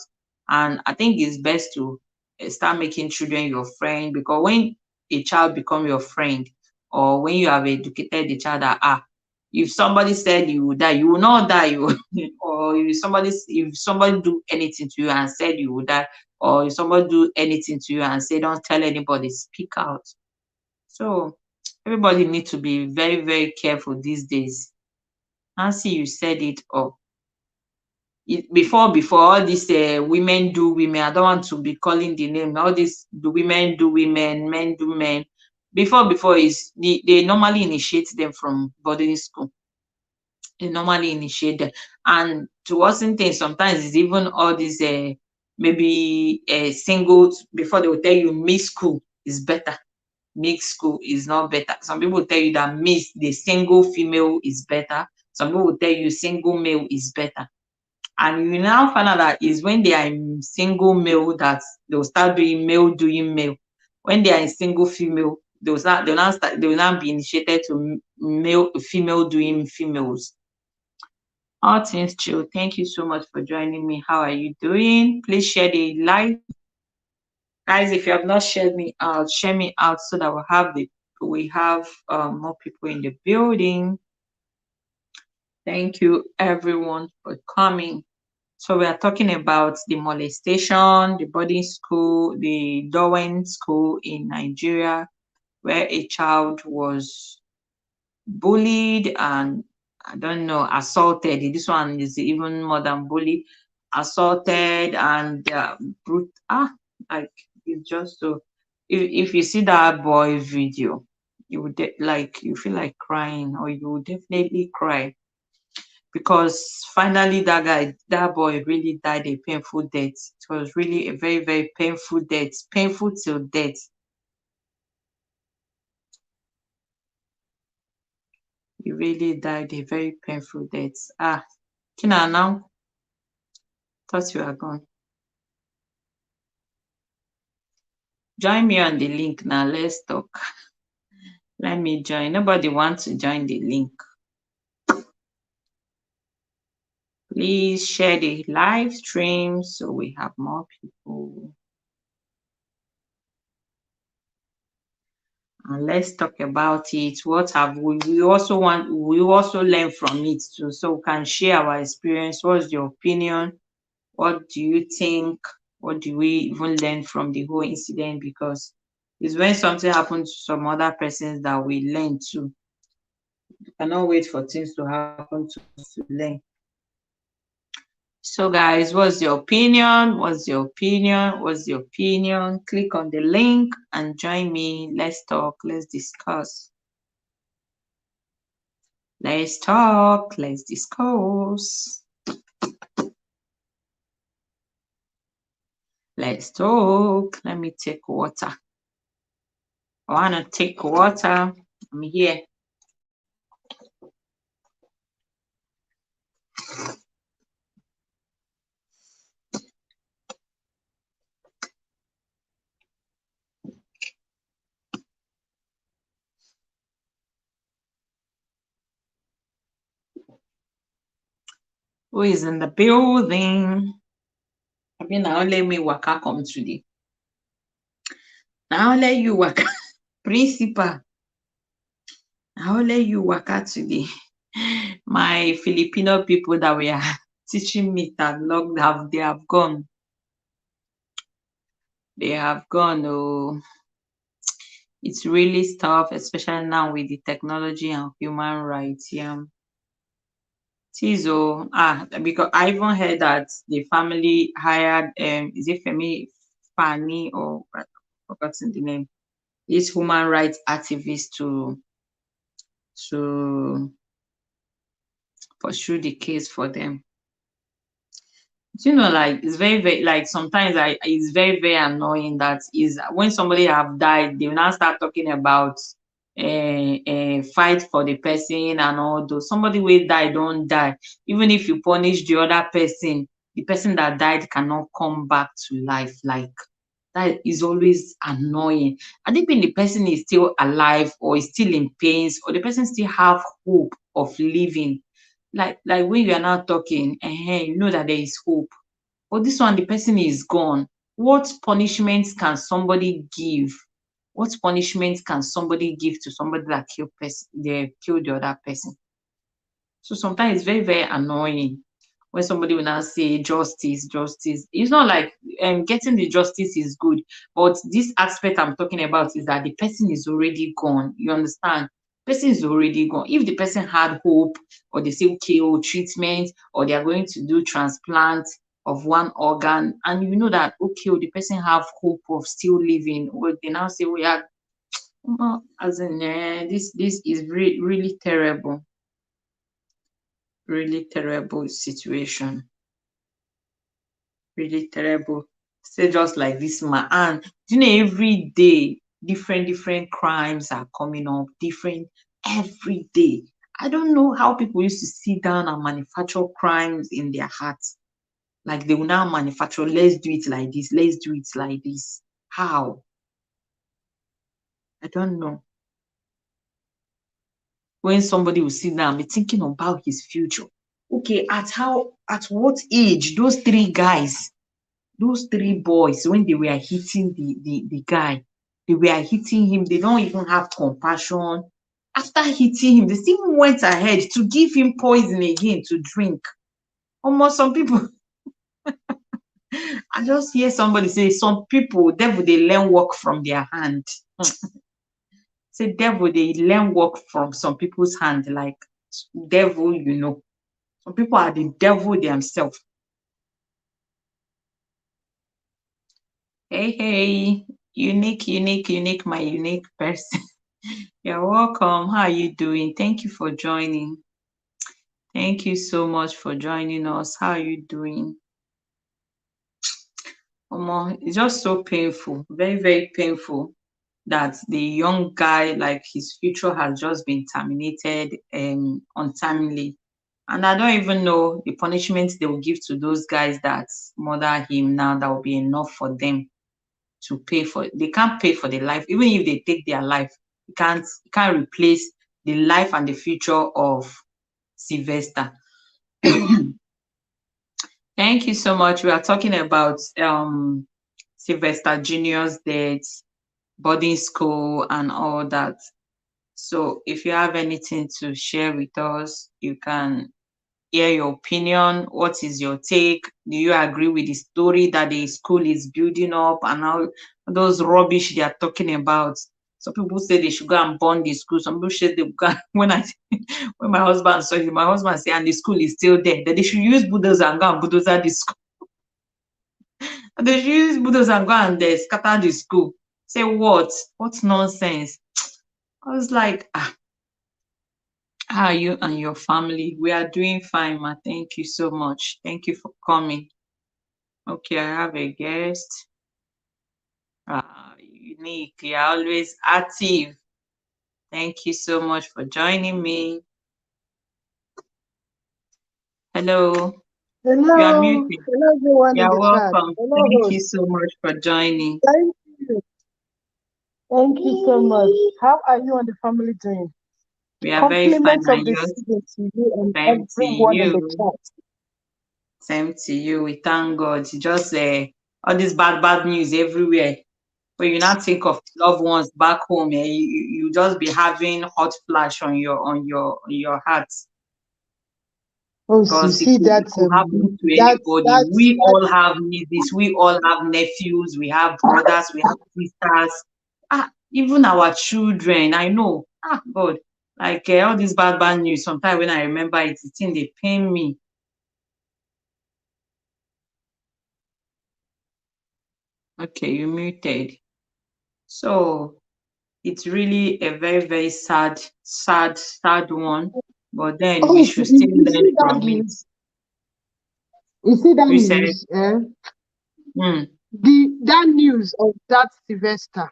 And I think it's best to start making children your friend, because when a child become your friend, or when you have educated the child that if somebody said you will die, you will not die. Or if somebody do anything to you and said you will die, or if somebody do anything to you and say don't tell anybody, speak out. So everybody need to be very, very careful these days. Nancy, you said it all. Before all this women do women, I don't want to be calling the name. All this do women do women, men do men. Before is they normally initiate them from boarding school. They normally initiate them. And to worsen things, sometimes it's even all these maybe singles before they will tell you mixed school is better. Mixed school is not better. Some people tell you that the single female is better. Some people will tell you single male is better. And you now find out that is when they are in single male that they'll start doing male. When they are in single female, they'll now be initiated to female doing females. All things chill. Thank you so much for joining me. How are you doing? Please share the live. Guys, if you have not shared me out, share me out so that we have more people in the building. Thank you everyone for coming. So we are talking about the molestation, the boarding school, the Dowen school in Nigeria, where a child was bullied and I don't know, assaulted. This one is even more than bullied, assaulted and like it's just so. If you see that boy video, you would you feel like crying, or you would definitely cry, because finally that boy really died a painful death. It was really a very, very painful death, painful till death. He really died a very painful death. Kina, now thought you are gone. Join me on the link now. Let's talk. Let me join. Nobody wants to join the link. Please share the live stream so we have more people. And let's talk about it. What have we also learn from it too, so we can share our experience. What's your opinion? What do you think? What do we even learn from the whole incident? Because it's when something happens to some other persons that we learn too. We cannot wait for things to happen to us to learn. So guys, what's your opinion? What's your opinion? What's your opinion? Click on the link and join me. Let's talk. Let's discuss. Let's talk. Let's discuss. Let's talk. Let me take water. I want to take water. I'm here. Who is in the building? I mean, now let me waka come today. Now let you waka. Principal, I'll let you waka today. My Filipino people that were teaching me that they have gone. They have gone. Oh, it's really tough, especially now with the technology and human rights. Yeah. Tizo, because I even heard that the family hired is it Fani or I've forgotten the name, this human rights activist to pursue the case for them. Like it's very, very, like sometimes it's very, very annoying that is when somebody have died, they will now start talking about fight for the person and all those. Somebody will die, don't die. Even if you punish the person that died cannot come back to life. Like that is always annoying. And even the person is still alive or is still in pains or the person still have hope of living. Like when you are now talking, you know that there is hope. But this one, the person is gone. What punishment can somebody give? What punishment can somebody give to somebody that killed the other person? So sometimes it's very, very annoying when somebody will now say justice, justice. It's not like getting the justice is good, but this aspect I'm talking about is that the person is already gone. You understand? Person is already gone. If the person had hope, or they say okay, treatment, or they are going to do transplant of one organ, and you know that okay, the person have hope of still living, well, they now say we are as in this is really terrible, really terrible situation. Really terrible. Say just like this man. And every day different crimes are coming up, different every day. I don't know how people used to sit down and manufacture crimes in their hearts. Like they will now manufacture, let's do it like this, let's do it like this. How? I don't know. When somebody will sit down and be thinking about his future. Okay, at what age those three boys, when they were hitting the guy, they were hitting him, they don't even have compassion. After hitting him, they still went ahead to give him poison again to drink. Almost some people, I just hear somebody say some people, devil, they learn work from their hand. Say devil, they learn work from some people's hand, like devil, some people are the devil themselves. Hey, unique, my unique person. You're welcome. How are you doing? Thank you for joining. Thank you so much for joining us. How are you doing? It's just so painful, very, very painful that the young guy, like his future has just been terminated untimely. And I don't even know the punishment they will give to those guys that murder him now that will be enough for them to pay for. They can't pay for the life. Even if they take their life, you can't replace the life and the future of Sylvester. Thank you so much. We are talking about Sylvester Junior's death, boarding school, and all that. So if you have anything to share with us, you can hear your opinion. What is your take? Do you agree with the story that the school is building up and all those rubbish they are talking about? Some people say they should go and burn the school. Some people say they go. When my husband saw him, my husband said, and the school is still there, that they should use bulldozer and go and bulldozer the school. They should use bulldozer and go and scatter the school. Say what? What nonsense? I was like, how are you and your family? We are doing fine, ma. Thank you so much. Thank you for coming. Okay, I have a guest. unique. You're always active. Thank you so much for joining me. Hello. You are Hello, muted. hello everyone in You're the chat. welcome. Hello, Thank you host. so much for joining. Thank you. Thank you so much. How are you and the family doing? We are very fine, Compliments of and the yours. season to you and Same to everyone in the you. chat. Same to you. We thank God. It's just all this bad news everywhere. But you now think of loved ones back home, you just be having hot flash on your heart. Oh, you Because see it that could happen to anybody. that's We all have nieces, we all have nephews, we have brothers, we have sisters. Even our children. I know. God. Like all this bad news. Sometimes when I remember it, it's in they pain me. Okay, you muted. So it's really a very, very sad one. But then we oh, should still you learn see that from it. news? You see that We said, news? hmm, That news of that Sylvester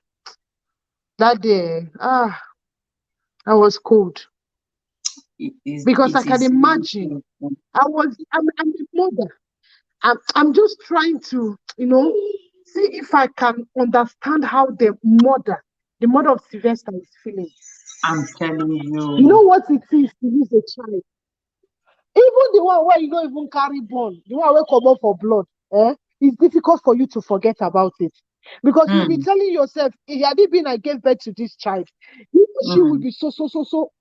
that day. I was cold because I it can is really imagine. painful. I'm a mother. I'm just trying to, see if I can understand how the mother of Sylvester is feeling. I'm telling You you. know what it is to lose a child? Even the one where you don't even carry bone, the one where come up for blood, it's difficult for you to forget about it. Because you'll be Hmm, telling yourself, had it been I gave birth to this child, she will hmm, be so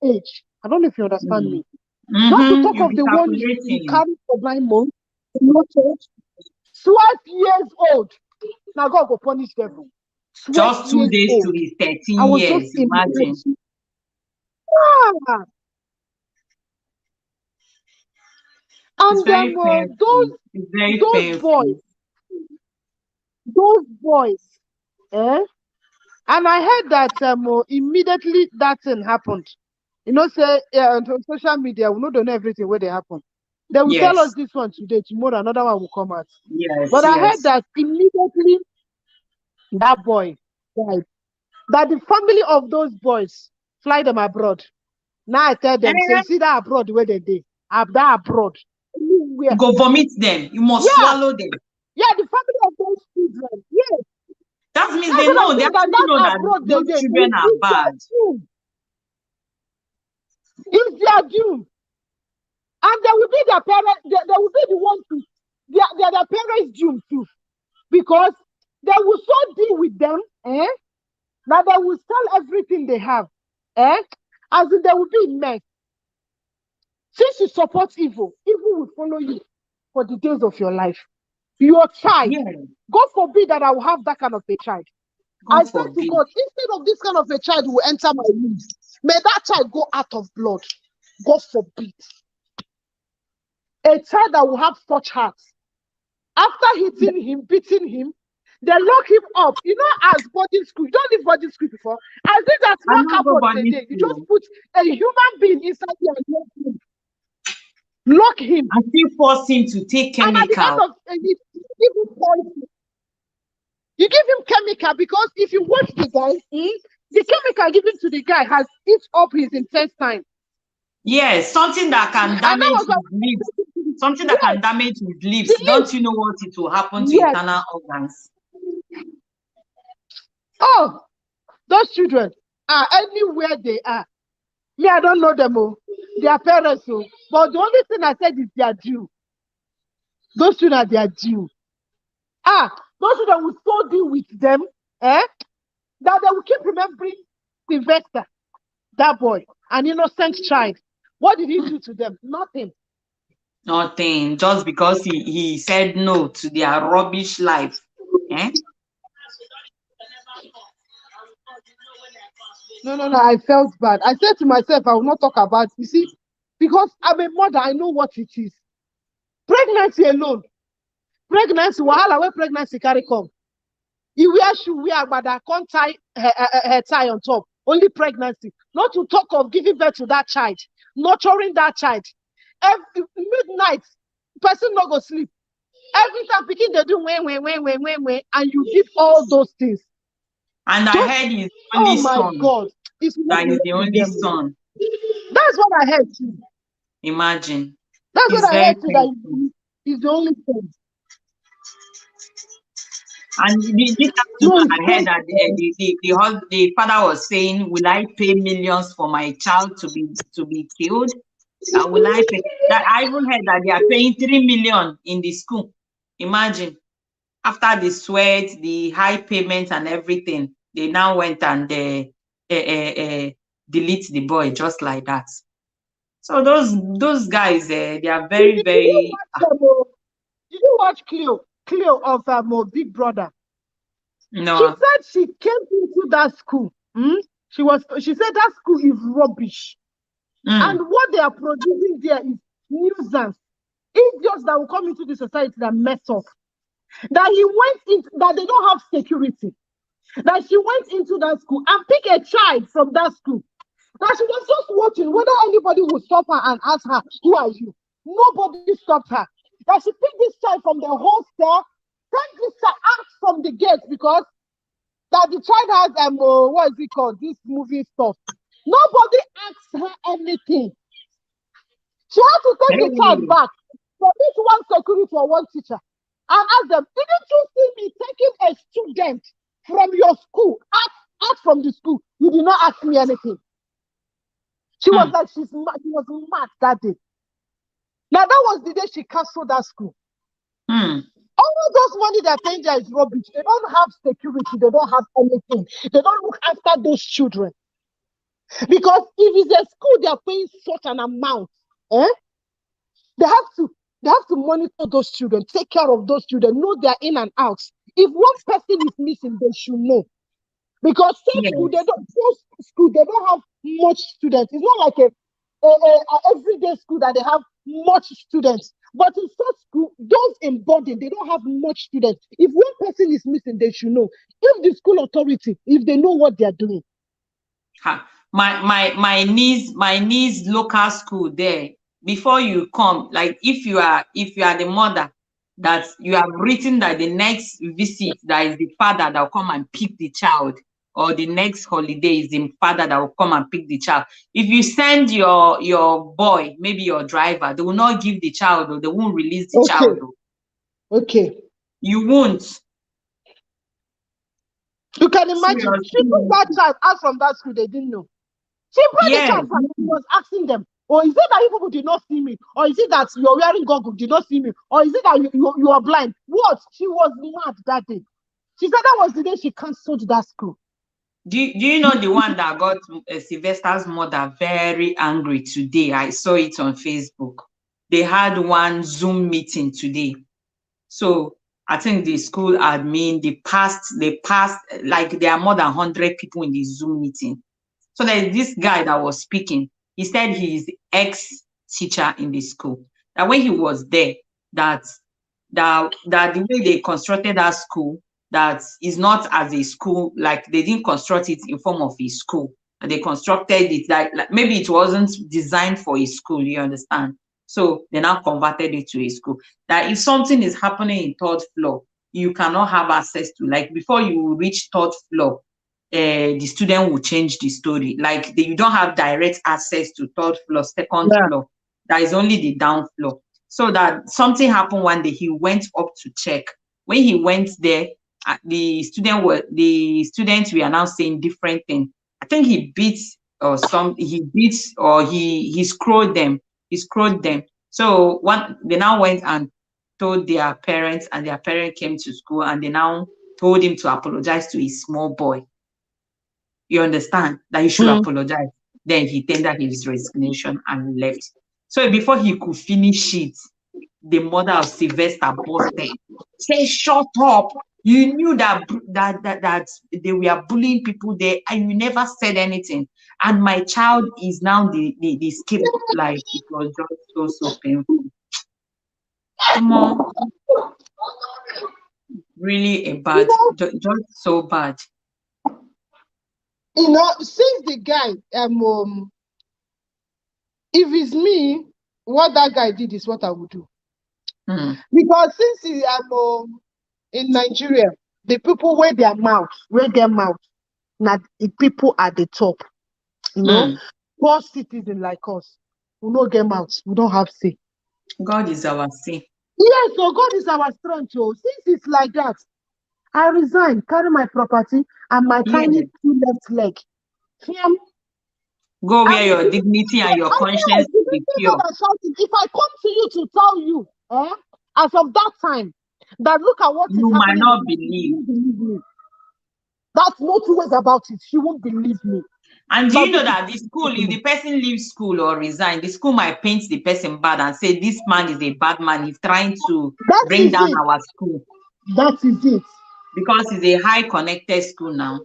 age. I don't know if you understand hmm. me. Not to Mm-hmm. talk You'll of be the one you calculating. carry for 9 months, not 12 years old. Now God will punish them. 12 Just two years days to old. his I 13 was just years. Imagine. imagining. Ah, It's and very painful. It's very those boys, painful. those boys, eh? And I heard that immediately that thing happened. Say on social media, we don't know everything where they happen. They will tell us Yes. this one today, tomorrow another one will come out. Yes. But I heard Yes. that immediately that boy died. That the family of those boys fly them abroad. Now I tell them, say, Eh, you see that abroad where they did, that abroad, you anywhere. go vomit them. You must Yeah, swallow them. yeah, the family of those children. Yes, That means that's they what I'm know. They saying. That actually know that abroad they those did children are is their bad. doom. It's their doom, and they will be their parents. They will be the ones to their parents' doom too, because they will so deal with them, that they will sell everything they have, as in they will be in mess. Since you support evil, evil will follow you for the days of your life. Your child, Yeah. God forbid that I will have that kind of a child. I God said to forbid. God, instead of this kind of a child will enter my womb, may that child go out of blood. God forbid. A child that will have such heart. After hitting him, beating him, they lock him up. As boarding school. You don't leave boarding school before. As if that I'm small not go cupboard bunny today, you just school. put a human being inside there and lock him. Lock him. I still force him to take And at the chemical. end of it, you give him poison. You give him chemical because if you watch the guy, the chemical given to the guy has eat up his intestine. Yes, something that can And that damage was his lips. Something that yes, can damage his the lips. least, Don't you know what it will happen to yes. internal organs? Oh, those children are anywhere they are. Me, I don't know them all. Their parents, oh. But the only thing I said is their due. Those children are their due. Those children will so deal with them, that they will keep remembering Sylvester, that boy, an innocent child. What did he do to them? Nothing. Nothing. Just because he said no to their rubbish life. Eh? No. I felt bad. I said to myself, I will not talk about, you see, because I'm a mother, I know what it is. Pregnancy alone. Pregnancy, wahala where pregnancy carry come. You wear shoe, wear agbada, can't tie her tie on top. Only pregnancy. Not to talk of giving birth to that child, nurturing that child. Every midnight, person not go sleep. Every time picking they do when, and you did all those things. And I Just, heard his oh only my son. God. It's not That is well the with only them. son. That's what I heard too. Imagine. That's what It's I very heard too, that painful. he's the only thing. And this No, afternoon, it's I heard that painful. the father was saying, "Will I pay millions for my child to be killed? Will I pay?" That I even heard that they are paying 3 million in the school. Imagine, after the sweat, the high payment, and everything, they now went and delete the boy just like that. So those guys, they are very, Did you very. watch did you watch Cleo of Big Brother? She No. said she came into that school. She said that school is rubbish. And Mm, what they are producing there is nuisance. Idiots that will come into the society that mess up. That he went into, that they don't have security. That she went into that school and picked a child from that school. That she was just watching whether anybody would stop her and ask her, "Who are you?" Nobody stopped her. That she picked this child from the hostel, sent this child out from the gate because that the child has what is it called? This movie stuff. Nobody asked her anything. She had to take the child hey, back from each one security or one teacher and ask them, "Didn't you see me taking a student from your school out from the school? You did not ask me anything." She was mm, like, she was mad that day. Now that was the day she canceled that school. mm, All those money they're paying there is rubbish. They don't have security. They don't have anything. They don't look after those children. Because if it's a school they're paying such an amount, eh? They have to monitor those children, take care of those children, know their in and outs. If one person is missing, they should know. Because such school, yes. they don't have much students. It's not like a everyday school that they have much students. But in such school, those in boarding, they don't have much students. If one person is missing, they should know. If the school authority, if they know what they are doing. Ha. My niece local school there. Before you come, like if you are the mother, that you have written that the next visit that is the father that will come and pick the child, or the next holiday is the father that will come and pick the child. If you send your boy, maybe your driver, they will not give the child, or they won't release the Okay, child. okay. You won't. You can imagine. She took that Seriously. child out from that school, they didn't know. She brought the Yes. child from, she was asking them, or is it that you people did not see me? Or is it that you're wearing goggles, did not see me? Or is it that you are blind? What? She was mad that day. She said that was the day she cancelled that school. Do you know the one that got Sylvester's mother very angry today? I saw it on Facebook. They had one Zoom meeting today. So I think the school admin, they passed, like there are more than 100 people in the Zoom meeting. So there's this guy that was speaking. He said he is ex-teacher in the school. That when he was there, that that the way they constructed that school, that is not as a school, like they didn't construct it in form of a school. And they constructed it like maybe it wasn't designed for a school, you understand? So they now converted it to a school. That if something is happening in third floor, you cannot have access to, like before you reach third floor, the student will change the story. Like you don't have direct access to third floor, second Yeah. floor. That is only the down floor. So that something happened one day, he went up to check. When he went there, the students were now saying different things. I think he scrolled them. He scrolled them. So they now went and told their parents, and their parent came to school, and they now told him to apologize to his small boy. You understand that he should Mm. apologize. Then he tendered his resignation and left. So before he could finish it, the mother of Sylvester busted. Say, "Shut up. You knew that they were bullying people there, and you never said anything. And my child is now the scapegoat." Like it was just so painful. More really a You bad, know, just so bad. since the guy, if it's me, what that guy did is what I would do. Mm, Because since he in Nigeria, the people wear their mouth. Not the people at the top, Mm. poor citizens like us, we no get mouth, we don't have say. God is our say. Yes, so God is our strength. So since it's like that, I resign, carry my property and my tiny Yes. two left leg. Fiam, Go I where will your be. dignity and your I conscience know, you be didn't say pure. that I shouted. If I come to you to tell you, as of that time, that look at what is You might happening in not the country, you believe. won't believe me. That's no two ways about it. You won't believe me. And do But you know this is that the school, if the person leaves school or resign, the school might paint the person bad and say this man is a bad man. He's trying to that bring is down it. our school That is it. because it's a high connected school now.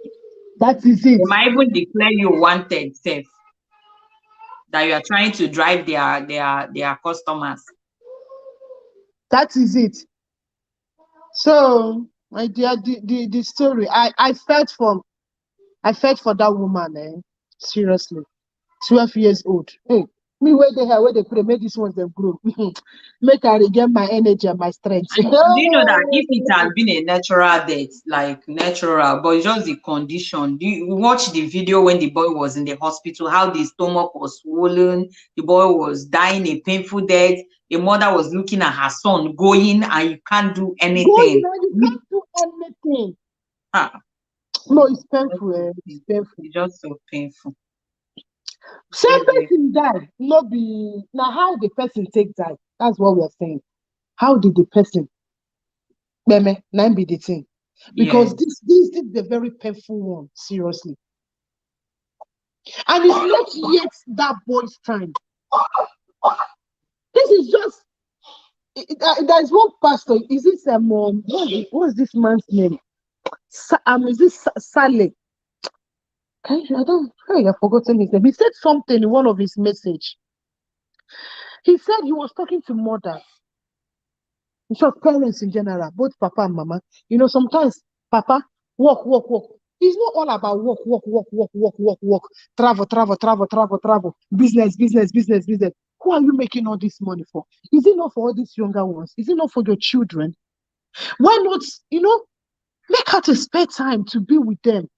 That is They it. might even declare you wanted, safe, that you are trying to drive their customers. That is it. So, my dear, the story, I felt for that woman, seriously. 12 years old. Hey, me where they pray, make these ones them grow. Make I regain my energy and my strength. And do you know that if it had been a natural death, like natural, but just the condition, do you watch the video when the boy was in the hospital, how the stomach was swollen, the boy was dying a painful death, the mother was looking at her son going, and you can't do Go, anything. you can't do anything. Ah, No, it's just painful. so It's painful. painful. It's just so painful. Same Very person died. No be now how the person take die. That's what we're saying. How did the person meme nine be the thing? Because yes. this is a very painful one, seriously. And it's not yet that boy's time. This is just there's one pastor. Is this what's this man's name? Is this Saleh? I don't. Hey, I've forgotten his name. He said something in one of his message. He said he was talking to mothers, in short, parents in general, both papa and mama. Sometimes papa work. It's not all about work. Travel, travel, travel, travel, travel. Business, business, business, business. Who are you making all this money for? Is it not for all these younger ones? Is it not for your children? Why not, make her to spare time to be with them,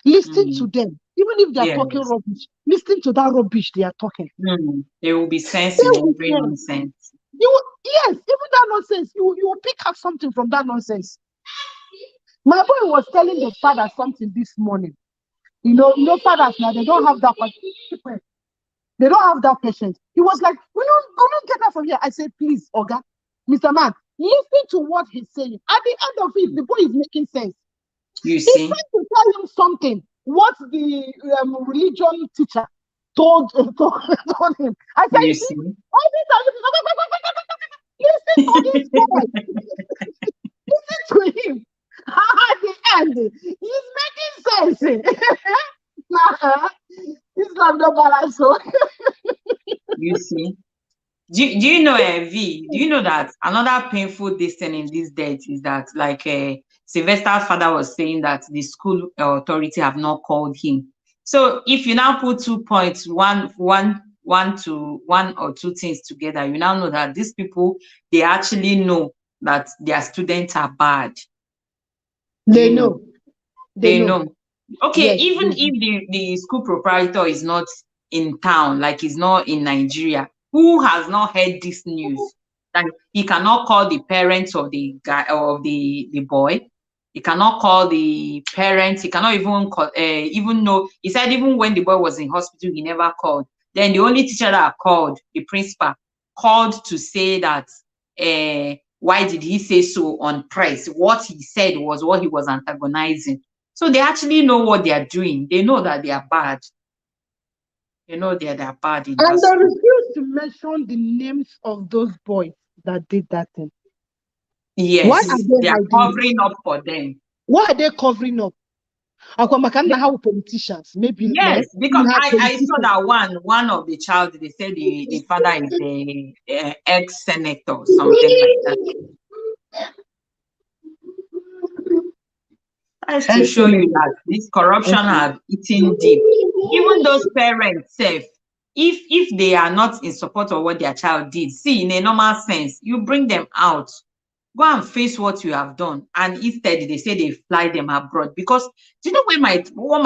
listen to Mm, them, even if they are talking yes. rubbish, listen to that rubbish they are talking. Mm, there will be sense Stay in with every them. nonsense. Yes, even that nonsense, you will pick up something from that nonsense. My boy was telling the father something this morning. Fathers now they don't have that patience. They don't have that patience. He was like, we don't get that from here. I said, please, Oga, Mr. Man, listen to what he's saying. At the end of it, the boy is making sense. You He's see? trying to tell him something. What the religion teacher told him. I said, You you see, see? all these are listen to this boy. Listen to him. At the end, he's making sense. Nah, Islam don't balance. So. You see? Do you know, V? Do you know that another painful thing in this death is that, like, Sylvester's father was saying that the school authority have not called him. So if you now put 2 points, one or two things together, you now know that these people, they actually know that their students are bad. Do They you know? know. They They know. know. Okay, Yes. even if the school proprietor is not in town, like he's not in Nigeria, who has not heard this news? That he cannot call the parents of the guy of the boy. He cannot call the parents. He cannot even call, even know. He said even when the boy was in hospital, he never called. Then the only teacher that called, the principal, called to say that why did he say so on press? What he said was what he was antagonizing. So they actually know what they are doing. They know that they are bad. They know they're bad in that And they school. refuse to mention the names of those boys that did that thing. Why are Yes, they they are hiding it? covering up for them. Why are they covering up? How politicians, maybe Yes, because have I saw politicians. that one of the child, they said the father is the ex-senator, something like that. That's to show you Excellent. that this corruption have eaten deep. Even those parents self, if they are not in support of what their child did, see, in a normal sense, you bring them out. Go and face what you have done. And instead, they say they fly them abroad. Because do you know what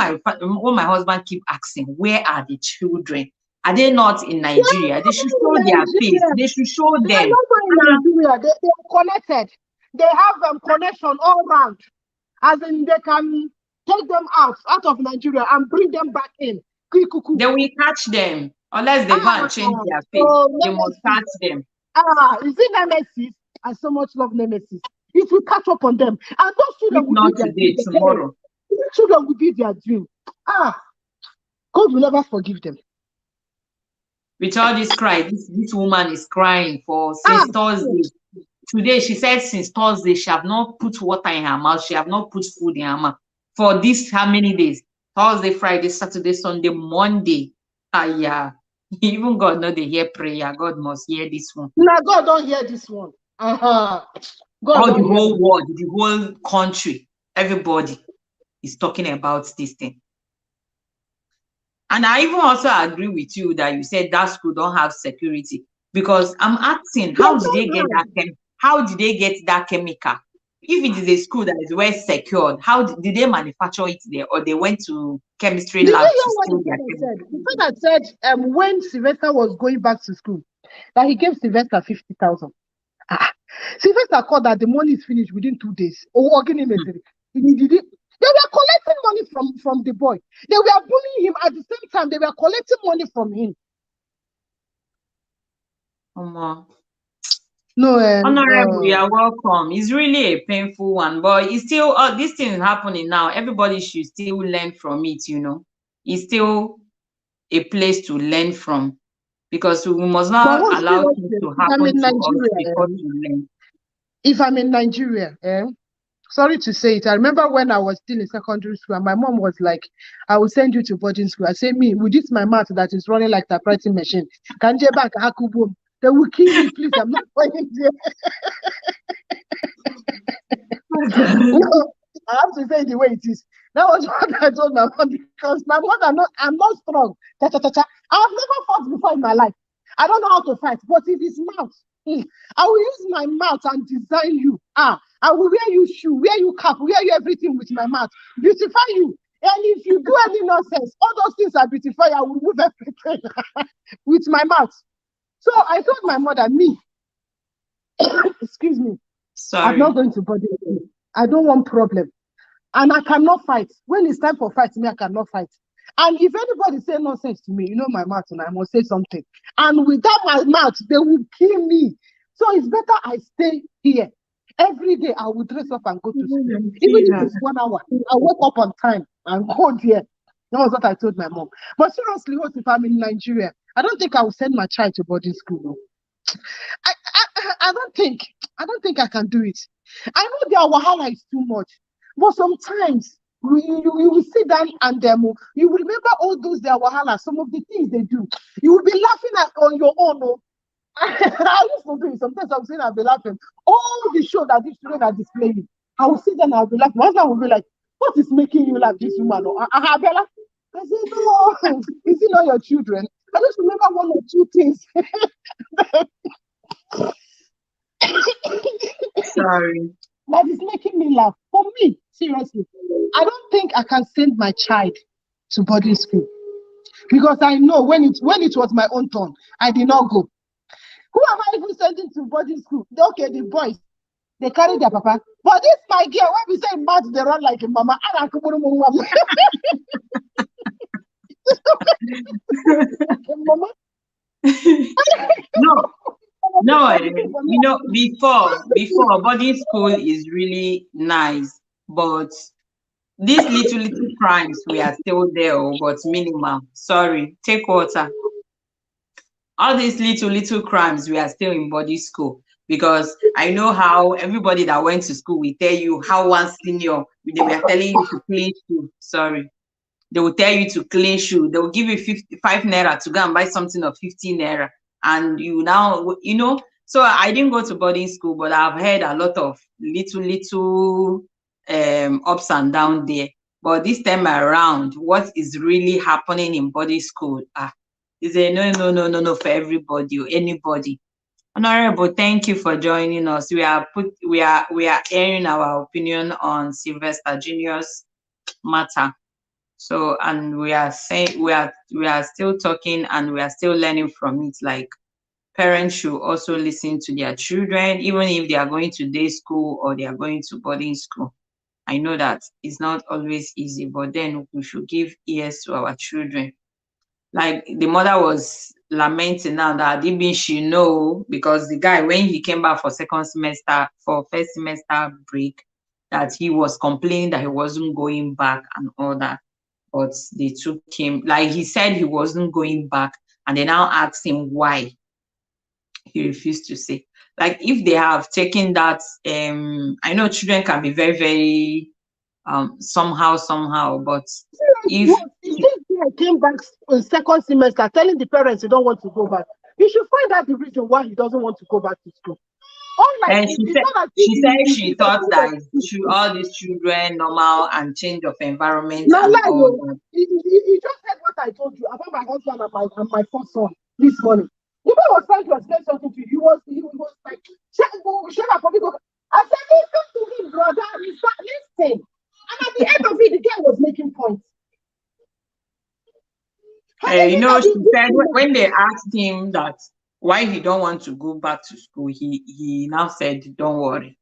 my husband keep asking? Where are the children? Are they not in Nigeria? They should show In their face. Nigeria, They should show they are them. not in Nigeria. They are connected. They have connection all round. As in, they can take them out of Nigeria and bring them back in. Kikuku. They will catch them unless they go and change their face. So They must Nemesis. catch them. Is it Nemesis? I so much love Nemesis. It will catch up on them. And those children If will not be their today, dream. tomorrow. These children will be their dream. God will never forgive them. With all this cry, this woman is crying for since Thursday. Today, she said since Thursday, she have not put water in her mouth. She have not put food in her mouth. For this, how many days? Thursday, Friday, Saturday, Sunday, Monday. Yeah. Even God know they hear prayer. God must hear this one. Now, God don't hear this one. God all don't the hear whole it. world, the whole country, everybody is talking about this thing. And I even also agree with you that you said that school don't have security, because I'm asking, how did they get that chemical? If it is a school that is well secured, how did they manufacture it there, or they went to chemistry Did you lab hear to what steal the their father chemical? said? The father said when Sylvester was going back to school, that he gave Sylvester 50,000. Sylvester called that the money is finished within 2 days. They were collecting money from the boy. They were bullying him at the same time. They were collecting money from him. No, Honorable, you are welcome. It's really a painful one, but it's still this thing is happening now. Everybody should still learn from it, It's still a place to learn from, because we must not allow things to if I'm happen in to us Nigeria, because we learn. if I'm in Nigeria, sorry to say it, I remember when I was still in secondary school and my mom was like, I will send you to boarding school. I say, me, with this my mouth that is running like typewriting machine, can you back Hakuboom? They will kill me, please. I'm not going there. No, I have to say it the way it is. That was what I told my mom, because my mother, I'm not strong. I have never fought before in my life. I don't know how to fight, but if it's mouth, I will use my mouth and design you. I will wear you shoe, wear you cap, wear you everything with my mouth, beautify you. And if you do any nonsense, all those things are beautify. I will move everything with my mouth. So I told my mother, me, excuse me, Sorry. I'm not going to body school. I don't want problem. And I cannot fight. When it's time for fighting, I cannot fight. And if anybody say nonsense to me, my mouth, and I must say something. And without my mouth, they will kill me. So it's better I stay here. Every day I will dress up and go to school. Even if it's 1 hour, I wake up on time and go there. That was what I told my mom. But seriously, what if I'm in Nigeria? I don't think I will send my child to boarding school. No. I don't think I can do it. I know their wahala is too much, but sometimes you will sit down and you will remember all those their wahala, some of the things they do. You will be laughing on your own. No? I used to do it. Sometimes I'm saying I'll be laughing. All the show that these children are displaying, I will sit down and I'll be laughing. One time I will be like, what is making you laugh, this woman? Bella? I said, no, is it not your children? I just remember one or two things. Sorry. That is making me laugh. For me, seriously, I don't think I can send my child to boarding school, because I know when it was my own turn, I did not go. Who am I even sending to boarding school? Okay, the boys, they carry their papa. But this my girl, when we say match, they run like a mama. Mama. No, before boarding school is really nice, but these little crimes we are still there, but minimal. Sorry, take water. All these little crimes we are still in boarding school, because I know how everybody that went to school will tell you how one senior, they were telling you to clean shoe. Sorry. They will tell you to clean shoe. They will give you 55 naira to go and buy something of 15 naira. And so I didn't go to boarding school, but I've heard a lot of little ups and downs there. But this time around, what is really happening in boarding school is a no for everybody or anybody. Honorable, thank you for joining us. We are airing our opinion on Sylvester Junior's matter. So, and we are saying we are still talking and we are still learning from it. Like, parents should also listen to their children, even if they are going to day school or they are going to boarding school. I know that it's not always easy, but then we should give ears to our children. Like, the mother was lamenting now that even she know, because the guy, when he came back for first semester break, that he was complaining that he wasn't going back and all that. But they took him, like, he said he wasn't going back, and they now asked him why. He refused to say. Like, if they have taken that, I know children can be very, very somehow, but if If this guy came back in second semester telling the parents he don't want to go back, you should find out the reason why he doesn't want to go back to school. Unlike and it's not as if she said she he thought doesn't that want to school. all these children normal and change of environment No and lie, all no. that. He just said what I told you about my husband and my first son this morning. The man was trying to explain something to you. He was like, shut up, go. I said, listen to him, brother. Listen. And at the end of it, the guy was making points. And You even know, that she this said woman, when they asked him that why he don't want to go back to school, he now said, "Don't worry."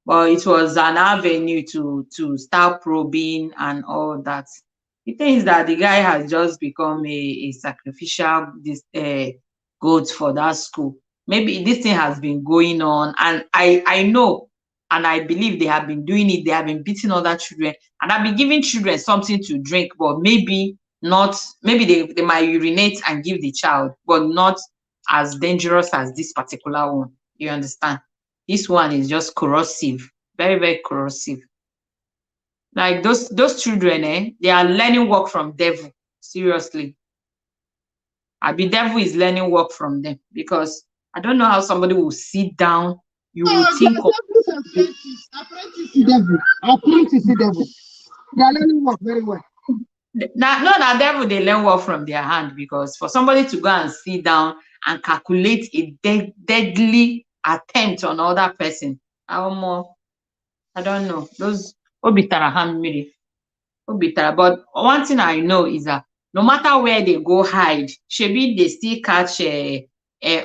But it was an avenue to start probing and all that. The thing is that the guy has just become a sacrificial goat for that school. Maybe this thing has been going on, and I know and I believe they have been doing it. They have been beating other children and have been giving children something to drink, but maybe not. Maybe they might urinate and give the child, but not as dangerous as this particular one. You understand? This one is just corrosive, very, very corrosive. Like, those children, they are learning work from devil. Seriously. The devil is learning work from them, because I don't know how somebody will sit down, you will they think are of devil's apprentice devil. Apprentice devil. They are learning work very well. no, na devil they learn work from their hand, because for somebody to go and sit down and calculate a deadly attempt on other person, more, I don't know. Those obitara hamiri. But one thing I know is that no matter where they go hide, shebi they still catch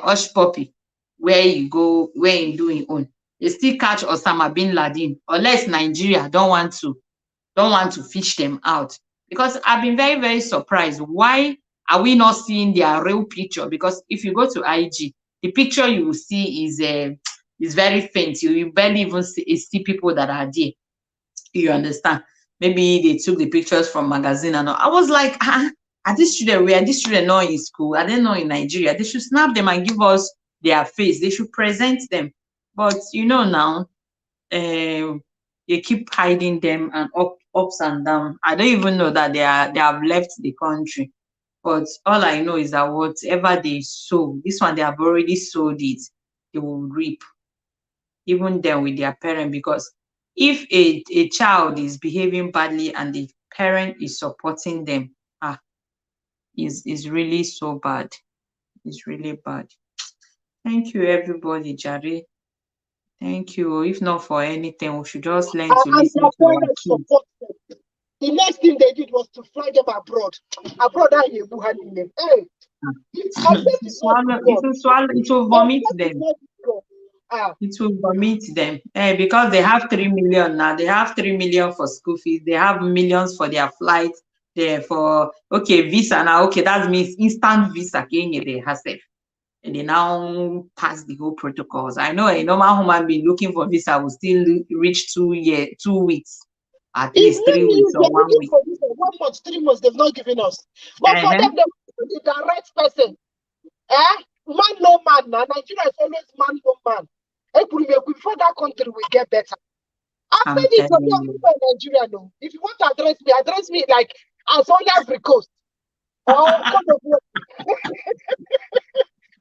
hush puppy where you go, where you do him own. They still catch Osama bin Laden, unless Nigeria don't want to fish them out. Because I've been very, very surprised. Why are we not seeing their real picture? Because if you go to IG, the picture you will see is very faint. You will barely even see people that are there. You understand? Maybe they took the pictures from magazine and all. I was like, are these children, where are these children not in school? Are they not in Nigeria? They should snap them and give us their face. They should present them. But now, they keep hiding them and ups and down. I don't even know that they have left the country. But all I know is that whatever they sow, this one they have already sowed it, they will reap, even then with their parent. Because if a child is behaving badly and the parent is supporting them, is really so bad. It's really bad. Thank you, everybody, Jare. Thank you. If not for anything, we should just learn to And listen their to our parents kids. support them. The next thing they did was to fly them abroad. Abroad, that you had in them. Hey, accept is not with God. It will vomit Accept is them. not with God. It will vomit them. Because they have 3 million now. They have 3 million for school fees. They have millions for their flights. For okay, visa now. Okay, that means instant visa. They have and they now pass the whole protocols. I know a normal human being looking for visa will still reach 2 weeks, at If least me and 3 weeks you, or they're one looking week. for this 1 month, 3 months, they've not given us. But for Uh-huh. them, they want the right person. Man, no man. Now, Nigeria is always man, no man. Before that country will get better. After I'm this, I'm telling not you. Nigeria, no. If you want to address me like as only Ivory Coast or Cote d'Ivoire.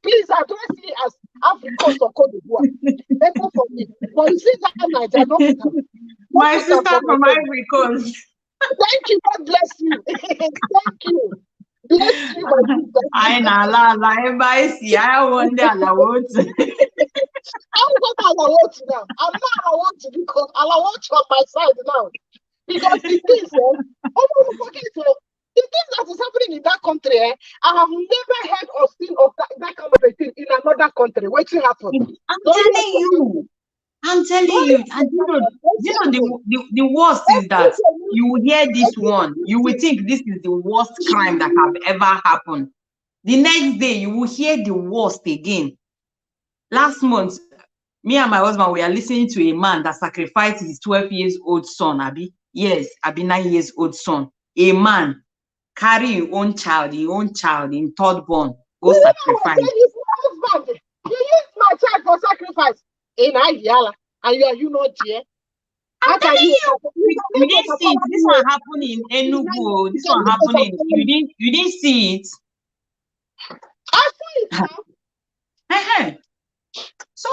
Please address me as Ivory Coast or Cote d'Ivoire. Better for me. But you see that night, I don't put them. Don't My put them sister for my from name. Ivory Coast. Thank you. God bless you. Thank you. Bless you, my sister. I na la embassy. I wonder la what. I'm not allowed to now. I'm not allowed to because I'll watch on my side now. Because the things, oh my forget, the things that is happening in that country, I have never heard or seen of that kind of a thing in another country. What will happen? I'm telling you, and the worst is that you will hear this one, you will think this is the worst crime that have ever happened. The next day, you will hear the worst again. Last month, me and my husband, we are listening to a man that sacrificed his 12 years old son, Abi. Yes, Abi 9 years old son. A man carry his own child, in third born, go sacrifice. You used my child for sacrifice. In Ayala, and you are not here. I'm telling you, you didn't see it. This one happened in Enugu. This one happening. You didn't see it. I saw it now. So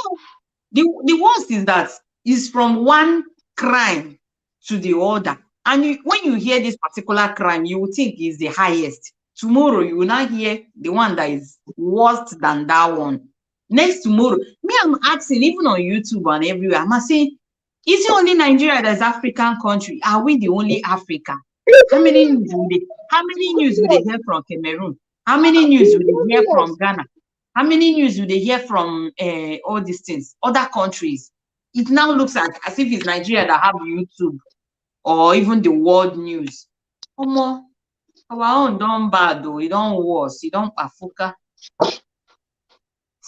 the worst is that it's from one crime to the other. And when you hear this particular crime, you will think is the highest. Tomorrow, you will not hear the one that is worse than that one. Next tomorrow, me, I'm asking, even on YouTube and everywhere, I'm saying, is it only Nigeria that's African country? Are we the only Africa? How many news will they hear from Cameroon? How many news will they hear from Ghana? How many news will they hear from all these things, other countries? It now looks like as if it's Nigeria that have YouTube or even the world news. Our own done bad though, it don't worse, it don't Africa.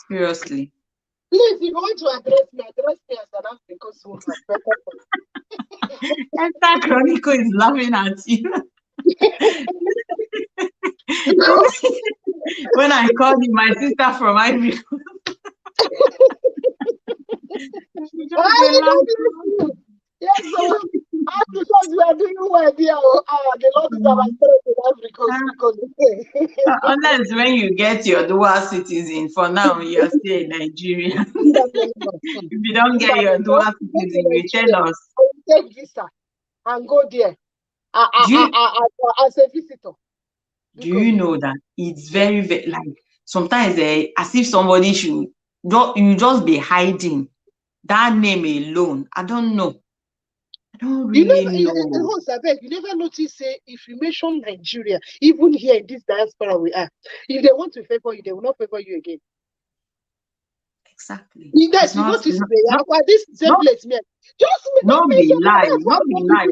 Seriously. Please, if you want to address me as an African woman. Esther Chronicle is laughing at you. When I called you my sister from Ivory Coast. Yes, so because we are doing well there, the Lord is our strength in Africa. Unless when you get your dual citizen, for now you're still in Nigeria. If you don't get your dual citizen, you tell us. I will take visa and go there as a visitor. Do you know that it's very, very like sometimes as if somebody should you just be hiding that name alone. I don't know. I don't really know. You never notice, say, if you mention Nigeria, even here in this diaspora we are, if they want to favor you, they will not favor you again. Exactly. This same place, man. No be lie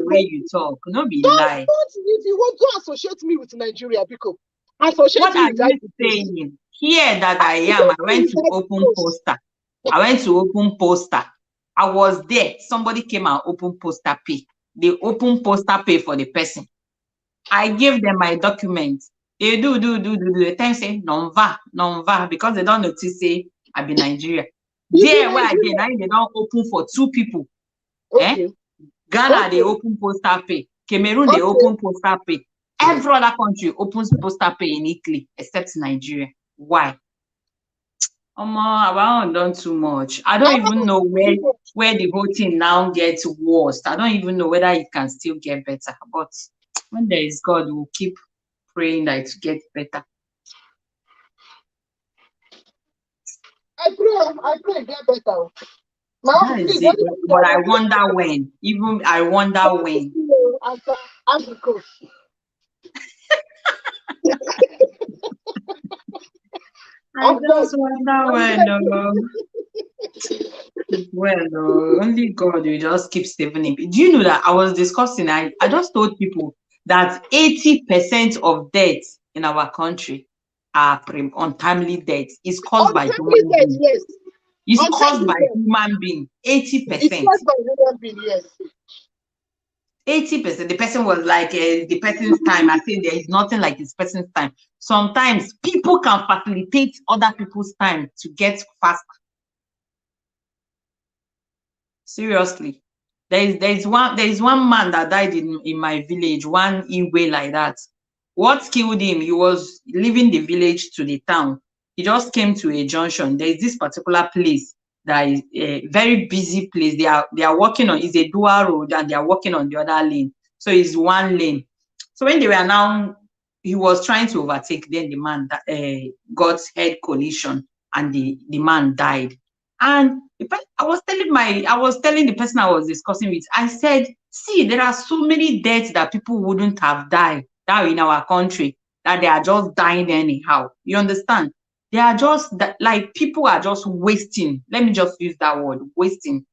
where you talk. No be lie. If you want to associate me with Nigeria, because associate what are you saying? Here that I am, I went to open poster. I was there. Somebody came and opened poster pay. They open poster pay for the person. I gave them my documents. They do. The time say non-va, because they don't notice say I be Nigeria. There where again, they don't open for 2 people. Okay. Ghana, they open poster pay. Cameroon, they open poster pay. Every other country opens poster pay in Italy, except Nigeria. Why? I haven't done too much. I don't even know where the whole thing now gets worse. I don't even know whether it can still get better. But when there is God, we'll keep praying that it gets better. I pray it get better. That is it. But I wonder when. Even I wonder when. I just wonder when. Well, only God will just keep saving him. Do you know that I was discussing? I just told people that 80% of deaths in our country are untimely deaths. It's caused by human beings. Yes. It's caused by human being. 80%. It's caused by human being, yes. 80%. The person was like the person's time. I say there is nothing like this person's time. Sometimes people can facilitate other people's time to get faster. Seriously. There is one man that died in my village, one Iwe like that. What killed him? He was leaving the village to the town. He just came to a junction. There is this particular place that is a very busy place. They are working on, it's a dual road and they are working on the other lane. So it's one lane. So when they were now he was trying to overtake, then the man that got head collision, and the man died. And I was telling the person I was discussing with, I said, see, there are so many deaths that people wouldn't have died now in our country, that they are just dying anyhow. You understand? They are just like, people are just wasting. Let me just use that word, wasting.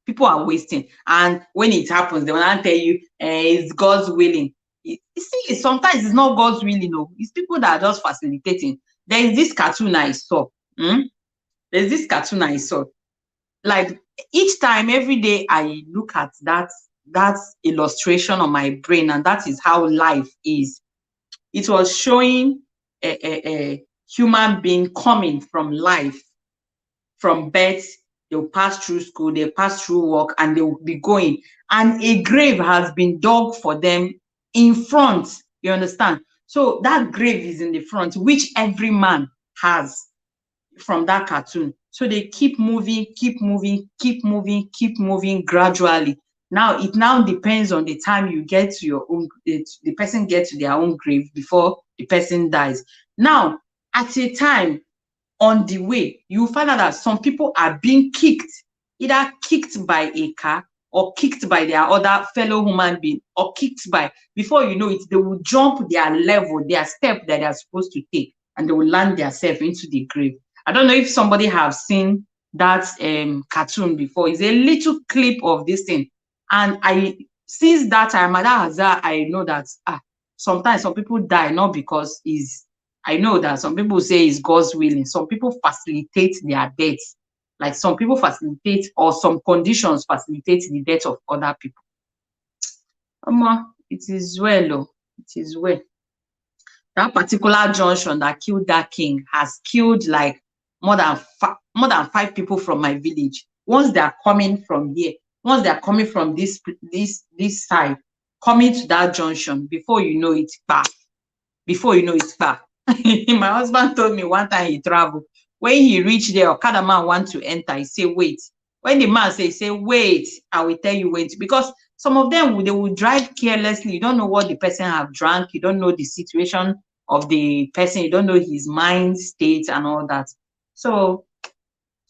People are wasting. And when it happens, they will not tell you, it's God's willing. You see, sometimes it's not God's willing, no. It's people that are just facilitating. There is this cartoon I saw. There's this cartoon I saw. Like, each time, every day, I look at that illustration on my brain, and that is how life is. It was showing a human being coming from life, from birth. They'll pass through school, they'll pass through work, and they'll be going. And a grave has been dug for them in front. You understand? So that grave is in the front, which every man has from that cartoon. So they keep moving, keep moving, keep moving, keep moving gradually. Now it now depends on the time you get to your own, the person gets to their own grave before the person dies. Now, at a time, on the way, you find out that some people are being kicked, either kicked by a car, or kicked by their other fellow human being, or kicked by, before you know it, they will jump their level, their step that they are supposed to take, and they will land themselves into the grave. I don't know if somebody have seen that cartoon before. It's a little clip of this thing. And since that time, I know that sometimes some people die not because I know that some people say it's God's willing. Some people facilitate their death. Like, some people facilitate, or some conditions facilitate the death of other people. It is well, oh, it is well. That particular junction that killed that king has killed like more than 5 people from my village. Once they are coming from here, once they are coming from this side, coming to that junction, before you know it, before you know it's far. My husband told me one time he traveled. When he reached there, Okada man want to enter. He say, wait. When the man say, wait, I will tell you wait. Because some of them, they will drive carelessly. You don't know what the person have drank. You don't know the situation of the person. You don't know his mind state and all that. So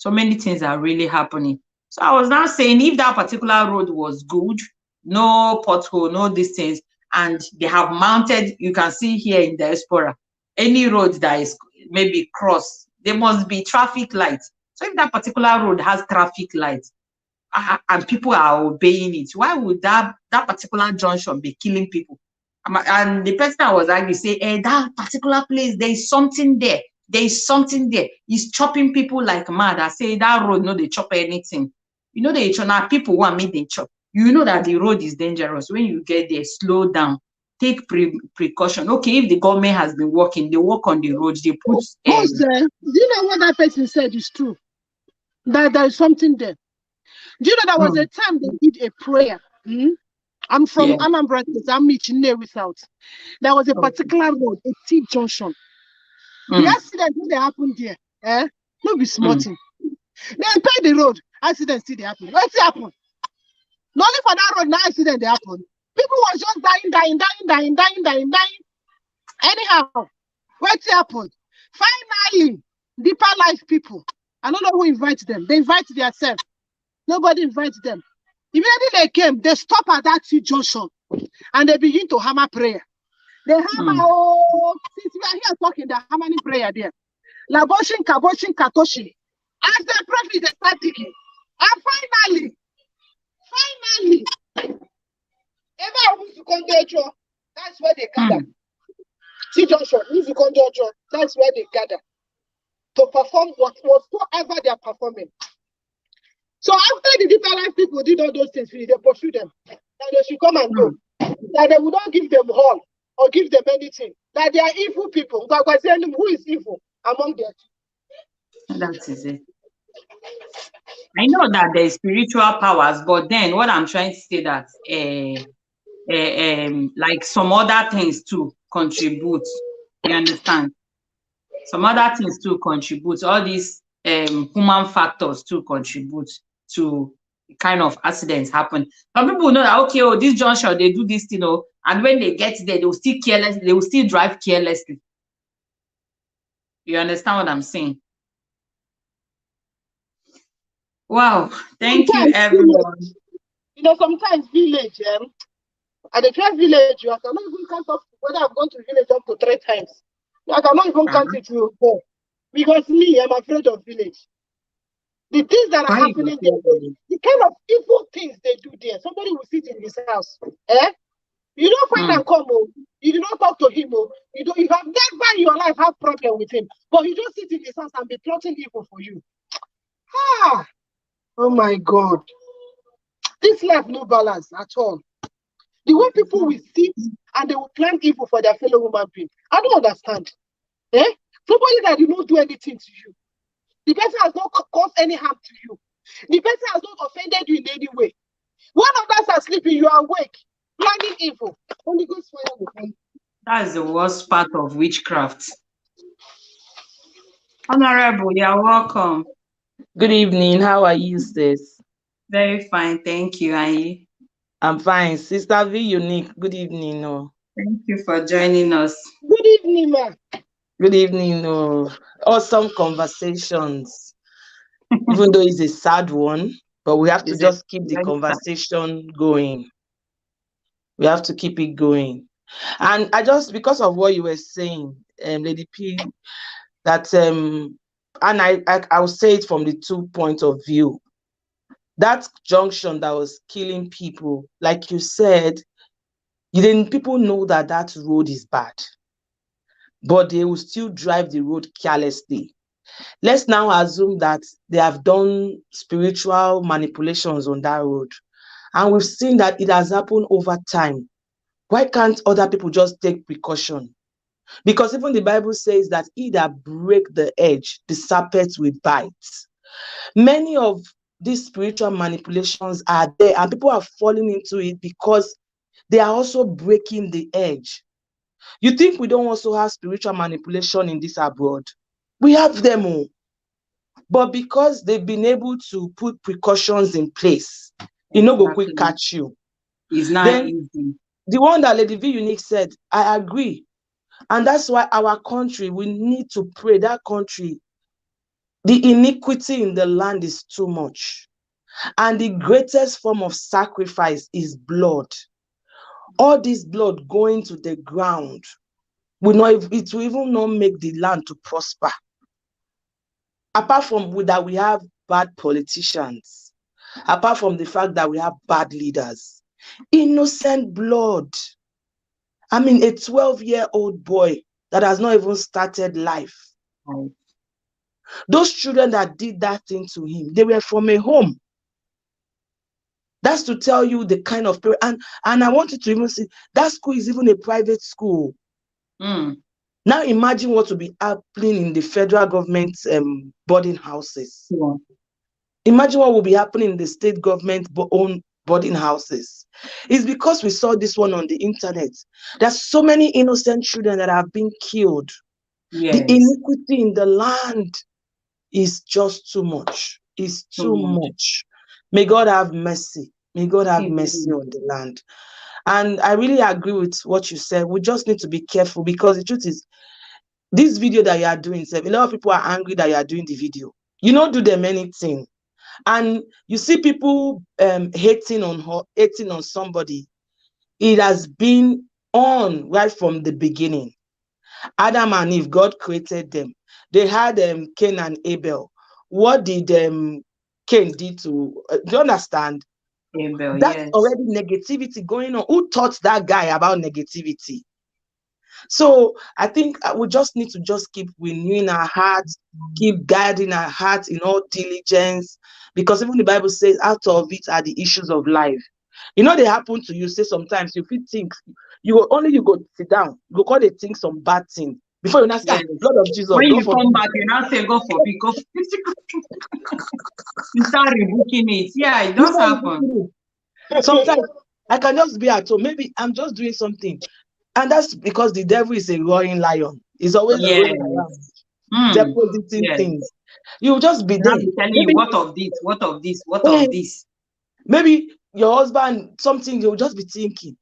many things are really happening. So I was now saying, if that particular road was good, no pothole, no distance, and they have mounted, you can see here in diaspora, any road that is maybe cross, there must be traffic lights. So if that particular road has traffic lights, and people are obeying it, why would that particular junction be killing people? And the person I was arguing say, that particular place, there is something there. There is something there. It's chopping people like mad. I say that road, no, they chop anything. You know, they chop now. People want me, they chop. You know that the road is dangerous. When you get there, slow down. Take precaution. Okay, if the government has been working, they work on the road. They put. Do you know what that person said is true? That there is something there. Do you know there was a time they did a prayer? I'm from Anambra State. I'm in Chinewi South. There was a particular road, a T junction. The accident when they happened there, no be small thing. They pay the road. Accident still they happen. What's happened? Not only for that road, now accident they happen. People was just dying. Anyhow, what's happened? Finally, deeper life people. I don't know who invites them. They invite themselves. Nobody invites them. Immediately they came, they stop at that T junction and they begin to hammer prayer. They hammer, since we are here talking, they're hammering prayer there. Laboshin, kaboshin, katoshi. As the prophet, they start digging. And finally, that's where they gather. T junction, that's where they gather to perform whatsoever they are performing. So after the deeper life people did all those things, they pursue them. That they should come and go. That they would not give them all or give them anything. That they are evil people. God was saying, who is evil among them? That is it. I know that there is spiritual powers, but then what I'm trying to say that like some other things too contribute. You understand? Some other things too contribute. All these human factors too contribute to the kind of accidents happen. Some people know that, okay, this junction, they do this, And when they get there, they will still drive carelessly. You understand what I'm saying? Wow. Thank you, Sometimes village, everyone. sometimes village, at the first village, I cannot even count up whether I've gone to village up to 3 times. I cannot even count Uh-huh. it to 4. Because me, I'm afraid of village. The things that are Why you happening there, feel good? the kind of evil things they do there. Somebody will sit in his house. Eh? You don't find Hmm. and come home. You do not talk to him. You have never in your life had problem with him. But you just sit in his house and be plotting evil for you. Ah, oh my God. This life no balance at all. The way people will sit and they will plan evil for their fellow human being. I don't understand. Eh? Somebody that did not do anything to you. The person has not caused any harm to you. The person has not offended you in any way. When others are sleeping, you are awake, planning evil. Holy Ghost fire will come. That's the worst part of witchcraft. Honorable, you're welcome. Good evening. How are you, sis? Very fine. Thank you. And you? I'm fine. Sister V Unique. Good evening. Oh. Thank you for joining us. Good evening, ma. Good evening. Oh. Awesome conversations. Even though it's a sad one, but we have to Is it just keep the very sad? conversation going. We have to keep it going. And because of what you were saying, Lady P, that and I will say it from the 2 points of view. That junction that was killing people, like you said, people know that road is bad, but they will still drive the road carelessly. Let's now assume that they have done spiritual manipulations on that road, and we've seen that it has happened over time. Why can't other people just take precaution? Because even the Bible says that he that break the edge, the serpent will bite. Many of these spiritual manipulations are there, and people are falling into it because they are also breaking the edge. You think we don't also have spiritual manipulation in this abroad? We have them all. But because they've been able to put precautions in place, it no go quick Exactly. catch you. It's not Then easy. the one that Lady V Unique said, I agree. And that's why our country, we need to pray. That country, the iniquity in the land is too much. And the greatest form of sacrifice is blood. All this blood going to the ground it will even not make the land to prosper. Apart from that, we have bad politicians. Apart from the fact that we have bad leaders. Innocent blood. I mean, a 12-year-old boy that has not even started life. Right. Those children that did that thing to him, they were from a home. That's to tell you the kind of parent. And I want you to even see that school is even a private school. Mm. Now imagine what will be happening in the federal government boarding houses. Yeah. Imagine what will be happening in the state government owned boarding houses. It's because we saw this one on the internet. There's so many innocent children that have been killed. The Yes. iniquity in the land is just too much. It's Too too much. much. May God have mercy. May God have mercy Amen. on the land. And I really agree with what you said. We just need to be careful because the truth is, this video that you are doing, a lot of people are angry that you are doing the video. You don't do them anything. And you see people hating on somebody. It has been on right from the beginning. Adam and Eve, God created them. They had Cain and Abel. What did Cain did to? Do you understand? Abel, That's yes. already negativity going on. Who taught that guy about negativity? So I think we just need to just keep renewing our hearts, keep guiding our hearts in all diligence, because even the Bible says out of it are the issues of life. They happen to you. Say sometimes you feel think you go sit down, you go call they think some bad thing before you ask, Yes. Lord of Jesus, When God you come forbid. back, you now say, go for big, go for you start rebooking it. Yeah, it does Before happen. you sometimes I can just be at home. Maybe I'm just doing something. And that's because the devil is a roaring lion. He's always Yes. rolling around, Mm. depositing Yes. things. You just be Now there. be telling you Maybe, what of this, what of this, what eh, of this. maybe your husband, something you'll just be thinking,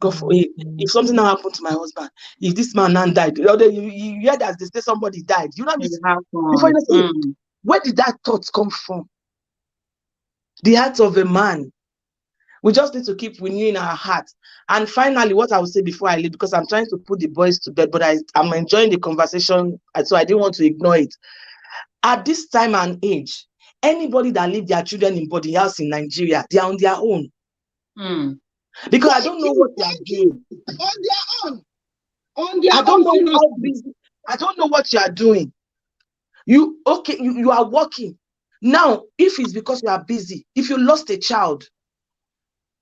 God for if something now happened to my husband, if this man now died, you hear that they say somebody died. You know, It before happened. you say, where did that thought come from? The heart of a man. We just need to keep renewing our heart. And finally, what I will say before I leave, because I'm trying to put the boys to bed, but I'm enjoying the conversation, so I didn't want to ignore it. At this time and age, anybody that leave their children in boarding house in Nigeria, they are on their own. Because I don't know what they are doing. On their own. On their I own. don't know how busy. I don't know what you are doing. You are working. Now, if it's because you are busy, if you lost a child,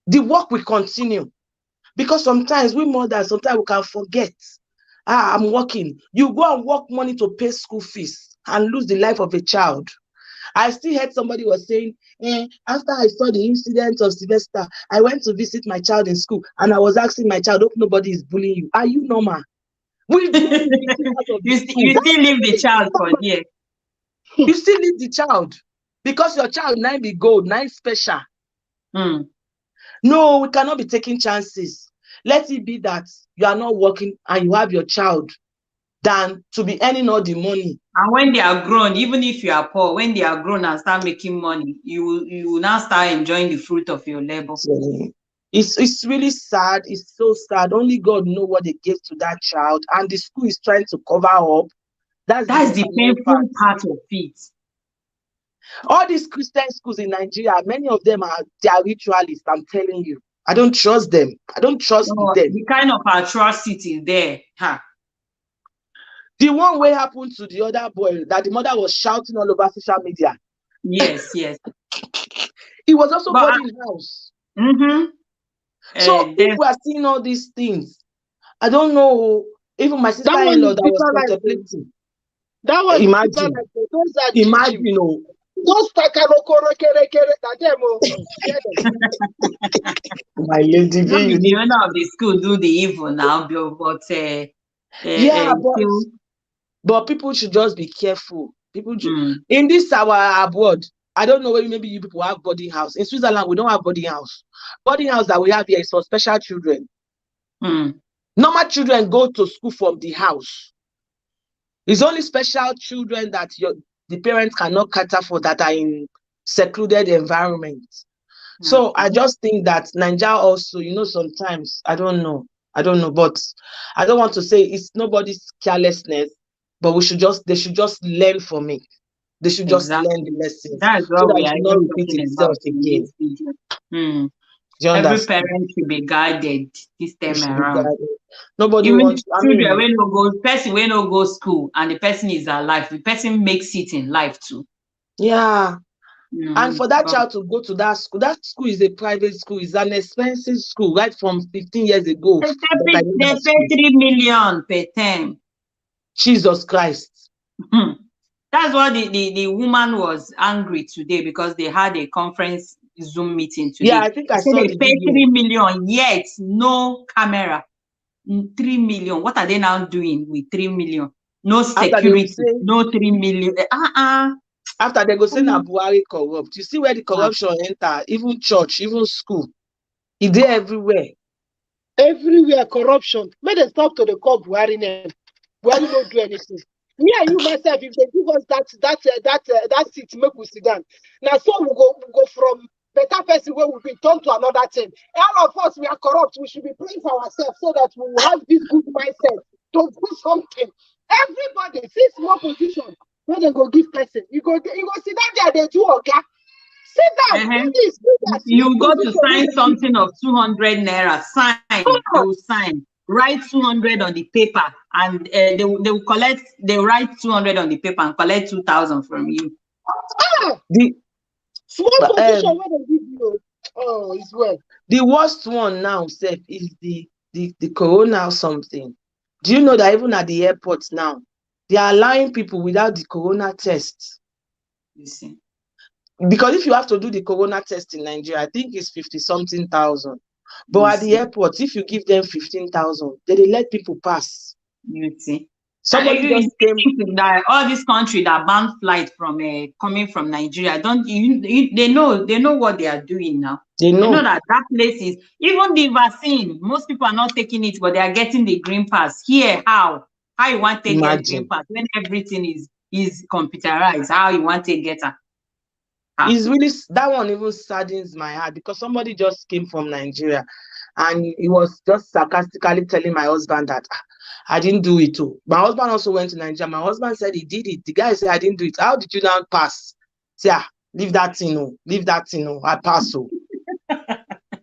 the work will continue. Because sometimes we mothers, sometimes we can forget. I'm working. You go and work money to pay school fees and lose the life of a child. I still heard somebody was saying, after I saw the incident of Sylvester, I went to visit my child in school and I was asking my child, hope nobody is bullying you. Are you normal? We drove the victim out of the school. You still leave the child for here. You still leave the child because your child now be gold, now special. No, we cannot be taking chances. Let it be that you are not working and you have your child than to be earning all the money. And when they are grown, even if you are poor, when they are grown and start making money, you will now start enjoying the fruit of your labor. It's really sad. It's so sad. Only God knows what they gave to that child, and the school is trying to cover up. That's the painful part of it. All these Christian schools in Nigeria, many of them they are ritualists. I'm telling you, I don't trust them. I don't trust them. The kind of atrocity there. The one where happened to the other boy that the mother was shouting all over social media. Yes. It was also boarding house. So people are seeing all these things. I don't know. Even my sister-in-law that was contemplating. That was imagine. Those my lady. The owner of the school do the evil now, but but people should just be careful. People in this our abroad. I don't know, maybe you people have boarding house. In Switzerland, we don't have boarding house. Boarding house that we have here is for special children. Normal children go to school from the house. It's only special children that the parents cannot cater for that are in secluded environments. So I just think that Nigeria also, sometimes, I don't know, but I don't want to say it's nobody's carelessness, but they should just learn from it. They should just learn the lessons. That's what so that we are it not repeat itself again. Every parent should be guided this time around. Nobody even wants children when no go, person when no go school and the person is alive, the person makes it in life too. Yeah. And for that child to go to that school is a private school, it's an expensive school right from 15 years ago. They pay 3 million per term. Jesus Christ. That's why the woman was angry today because they had a conference Zoom meeting today. Yeah, I think I saw they pay 3 million, yet no camera. 3 million. What are they now doing with 3 million? No security, no 3 million. After they go say na Buhari corrupt. You see where the corruption enter, even church, even school. It's there everywhere. Everywhere corruption. May they stop to the call Buhari name. Buhari don't do anything. Me and you myself, if they give us that seat, make we sit down. Now so we go from better person where we be turned to another thing. All of us, we are corrupt. We should be praying for ourselves so that we will have this good mindset to do something. Everybody, see small position where they go give person. You go sit down there, they do okay. Sit down. You go to sign something of 200 naira. Sign. They will sign. Write 200 on the paper, and they will collect. They write 200 on the paper and collect 2,000 from you. The small position where they give you. Oh, it's well. The worst one now, Seth, is the corona or something. Do you know that even at the airports now, they are allowing people without the corona test? You see. Because if you have to do the corona test in Nigeria, I think it's 50-something thousand. But at the airport, if you give them 15,000, they let people pass. You see. Somebody just came. That all this country that banned flight from coming from Nigeria, don't they know what they are doing now. They They know know. that place is, even the vaccine, most people are not taking it, but they are getting the green pass. Here, how you want to get green Imagine. pass when everything is computerized? How you want to get her? It's really, that one even saddens my heart, because somebody just came from Nigeria and he was just sarcastically telling my husband that I didn't do it too. My husband also went to Nigeria. My husband said he did it. The guy said, I didn't do it. How did you now pass? Say, leave that thing, oh, leave that thing, oh, I pass. Oh.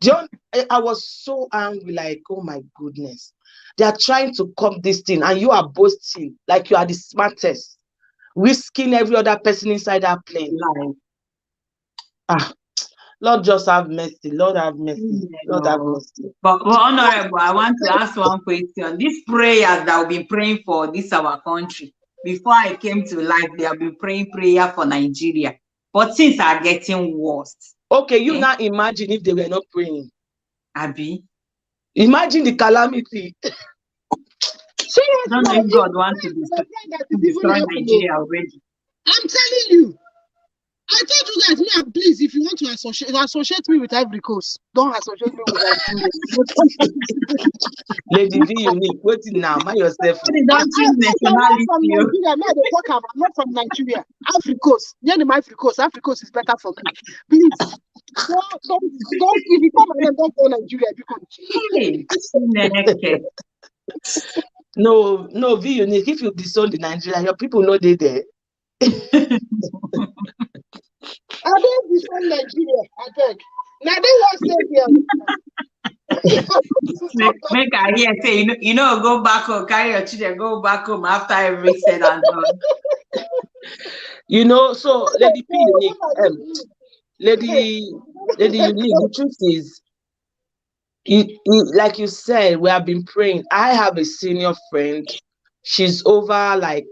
John, I was so angry, like, oh my goodness. They are trying to come this thing and you are boasting like you are the smartest, risking every other person inside that plane. Lord, just have mercy. Lord, have mercy. Lord, have mercy. But Honorable, I want to ask one question. These prayers that we've been praying for this our country, before I came to life, they have been praying prayer for Nigeria. But things are getting worse. Okay, you now imagine if they were not praying. Abi? Imagine the calamity. I don't know if God wants to destroy Nigeria already. I'm telling you. I told you guys, me, please, if you want to associate me with Ivory Coast, don't associate me with Nigeria. Lady V, unique. Wait now, mind yourself. I'm not from Nigeria. I'm not from Nigeria. Ivory Coast. Ivory Coast. Ivory Coast is better for me. Please. Don't if you come and don't go Nigeria. No, V unique. If you disown the Nigeria, your people know they there. I don't disown Nigeria. I beg. Now they want to make I hear say go back home, carry your children, go back home after every said and done. So Lady P unique, Lady unique. The truth is, like you said, we have been praying. I have a senior friend. She's over like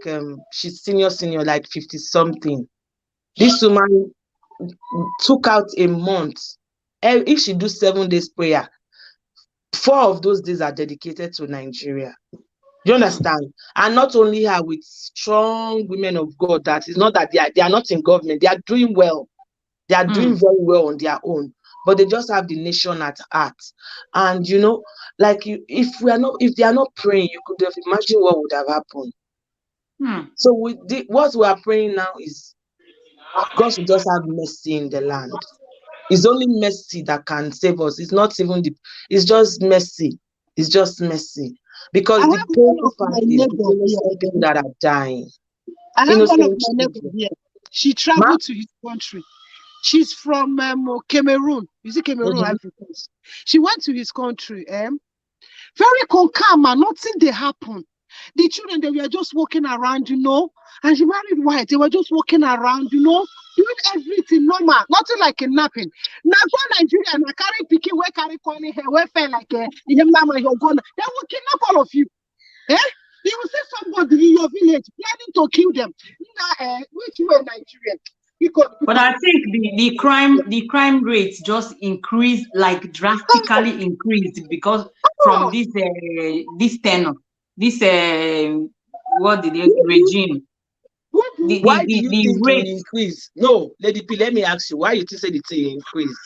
she's senior, like 50 something. This woman took out a month. If she do 7 days prayer, 4 of those days are dedicated to Nigeria. You understand? And not only her, with strong women of God. That is not that they are not in government. They are doing well. They are doing very well on their own, but they just have the nation at heart. And like if they are not praying, you could have imagined what would have happened. So what we are praying now is God should just have mercy in the land. It's only mercy that can save us. It's not even it's just mercy. It's just mercy. Because the painful part is the innocent people that are dying. I have one of my neighbors here. She traveled to his country. She's from Cameroon. You see Cameroon, Africa. She went to his country. Very calm, and nothing they happen. The children, they were just walking around, and she married white. They were just walking around, doing everything normal, nothing like kidnapping. Now go Nigeria and carry picking, where carry calling her, where fell like they will kidnap all of you. You will see somebody in your village planning to kill them. Which were Nigerian. But I think the crime rate just increased, like drastically increased, because from this tenor, this what did they regime? Why do you think it increase? No, Lady P, let me ask you, why you think it increase?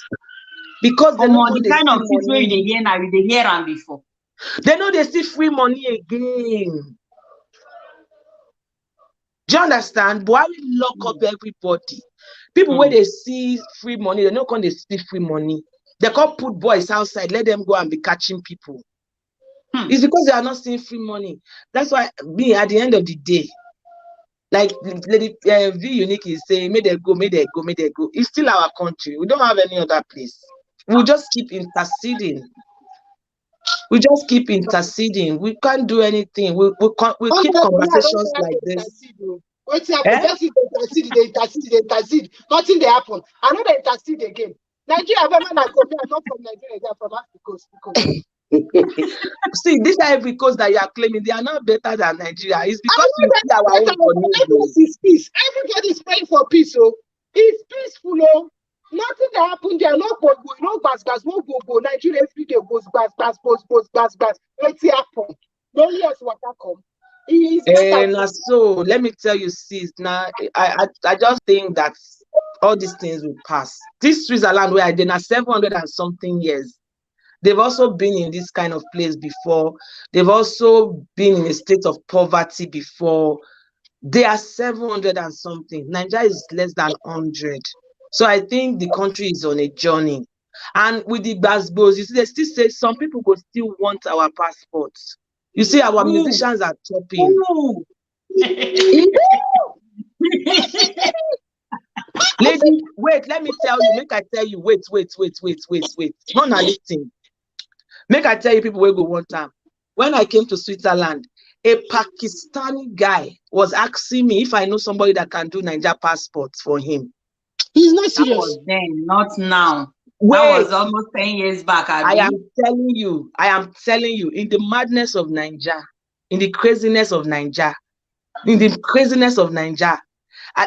Because they know the kind of things where they hear now, they hear and before. They know they see free money again. Do you understand? Why we lock up everybody? People where they see free money, they not going to see free money. They can't put boys outside, let them go and be catching people. It's because they are not seeing free money. That's why me at the end of the day, like Lady V Unique is saying, may they go. It's still our country. We don't have any other place. We'll just keep interceding. We can't do anything. We keep conversations like this. They intercede. Nothing they happen. I know they intercede again. Nigeria, not from Nigeria, they are from Africa. See, this Ivory Coast that you are claiming, they are not better than Nigeria. It's because you see our own peace. Everybody is praying for peace. So it's peaceful. Nothing that happened there. No bas, no go. Nigeria every day goes bas. Let's see happen. No yes, what come. And so let me tell you, sis. Now, I just think that all these things will pass. This Switzerland where I did now 700 and something years. They've also been in this kind of place before. They've also been in a state of poverty before. They are 700 and something. Nigeria is less than 100. So I think the country is on a journey. And with the Gbasgbos, you see, they still say some people will still want our passports. You see, our musicians are topping. Lady, wait, let me tell you, make I tell you, wait. Not na this thing. Make I tell you, people will go one time. When I came to Switzerland, a Pakistani guy was asking me if I know somebody that can do Nigeria passports for him. He's not That serious. was then, not now. Wait, that was almost 10 years back. I am telling you, in the madness of Nigeria, in the craziness of Nigeria,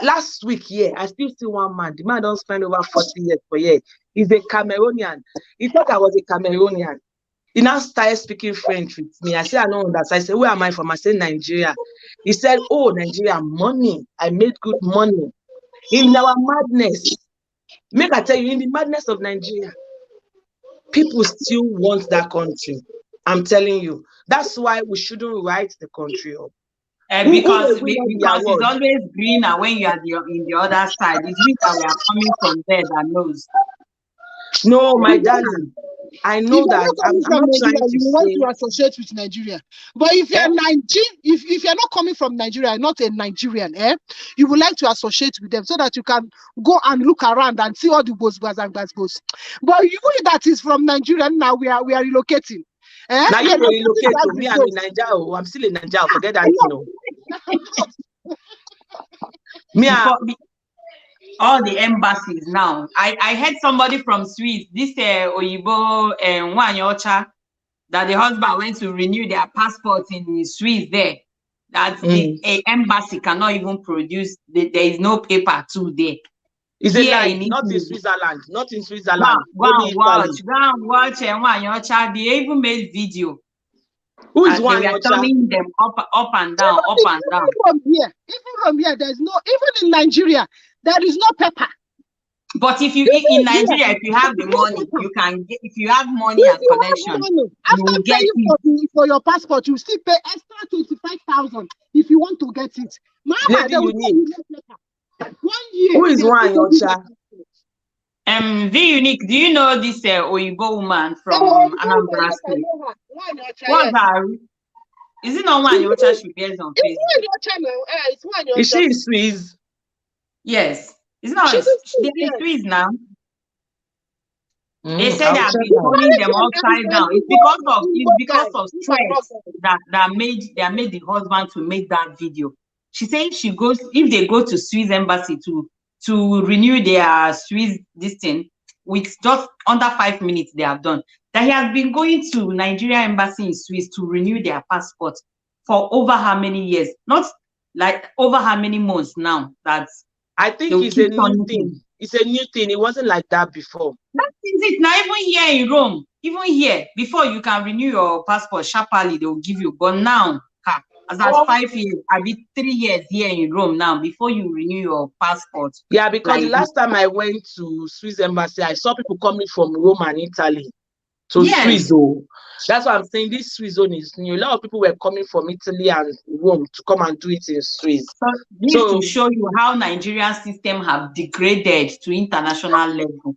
last week, I still see one man. The man don't spend over 40 years per year. He's a Cameroonian. He thought I was a Cameroonian. He now started speaking French with me. I said, I don't understand. I said, where am I from? I said, Nigeria. He said, oh, Nigeria, money. I made good money. In our madness, make I tell you, in the madness of Nigeria, people still want that country. I'm telling you. That's why we shouldn't write the country up. Because it's always greener when you are in the other side. It's we that we are coming from there that knows. No, my darling. I know that I'm not trying to you want to associate with Nigeria. But if you're Nigerian, if you're not coming from Nigeria, not a Nigerian, you would like to associate with them so that you can go and look around and see all the Gbasgbos and Gbasgbos. But you that is from Nigeria now, we are relocating. Now you relocate to me. I'm in Nigeria. I'm still in Nigeria. Forget that. All the embassies now. I heard somebody from Swiss, this Oyibo Nwanyocha, that the husband went to renew their passport in Swiss there. That the embassy cannot even produce. There is no paper too there. Is it like not in Switzerland? Not in Switzerland. Go and watch Nwanyocha. They even made video. Who is one? They were turning them up and down, up and down. Even from here, there's no. Even in Nigeria, there is no paper. But if you in Nigeria, if you have the money, you can get. If you have money and connection, after paying for your passport, you still pay extra 25,000 if you want to get it. Mama, they will give you paper. 1 year. Who is Nwanyocha? The Unique. Do you know this Oyibo woman from Anambra State? What's her? Is it not Nwanyocha she bears on Facebook? Is she Swiss? Yes. It's not. They're Swiss now. They say they have been turning them upside down. It's because of stress that made the husband to make that video. She said if they go to Swiss embassy to renew their Swiss this thing, with just under 5 minutes they have done. That he has been going to Nigeria embassy in Swiss to renew their passport for over how many years? Not like over how many months now. I think it's a new thing. It's a new thing. It wasn't like that before. That is it. Now, even here in Rome, before you can renew your passport, sharply they will give you. But now, as 5 years, I be 3 years here in Rome now before you renew your passport. Yeah, because the last time I went to Swiss embassy, I saw people coming from Rome and Italy to Swiss zone. That's why I'm saying this Swiss zone is new. A lot of people were coming from Italy and Rome to come and do it in Swiss. So to show you how Nigerian system have degraded to international level.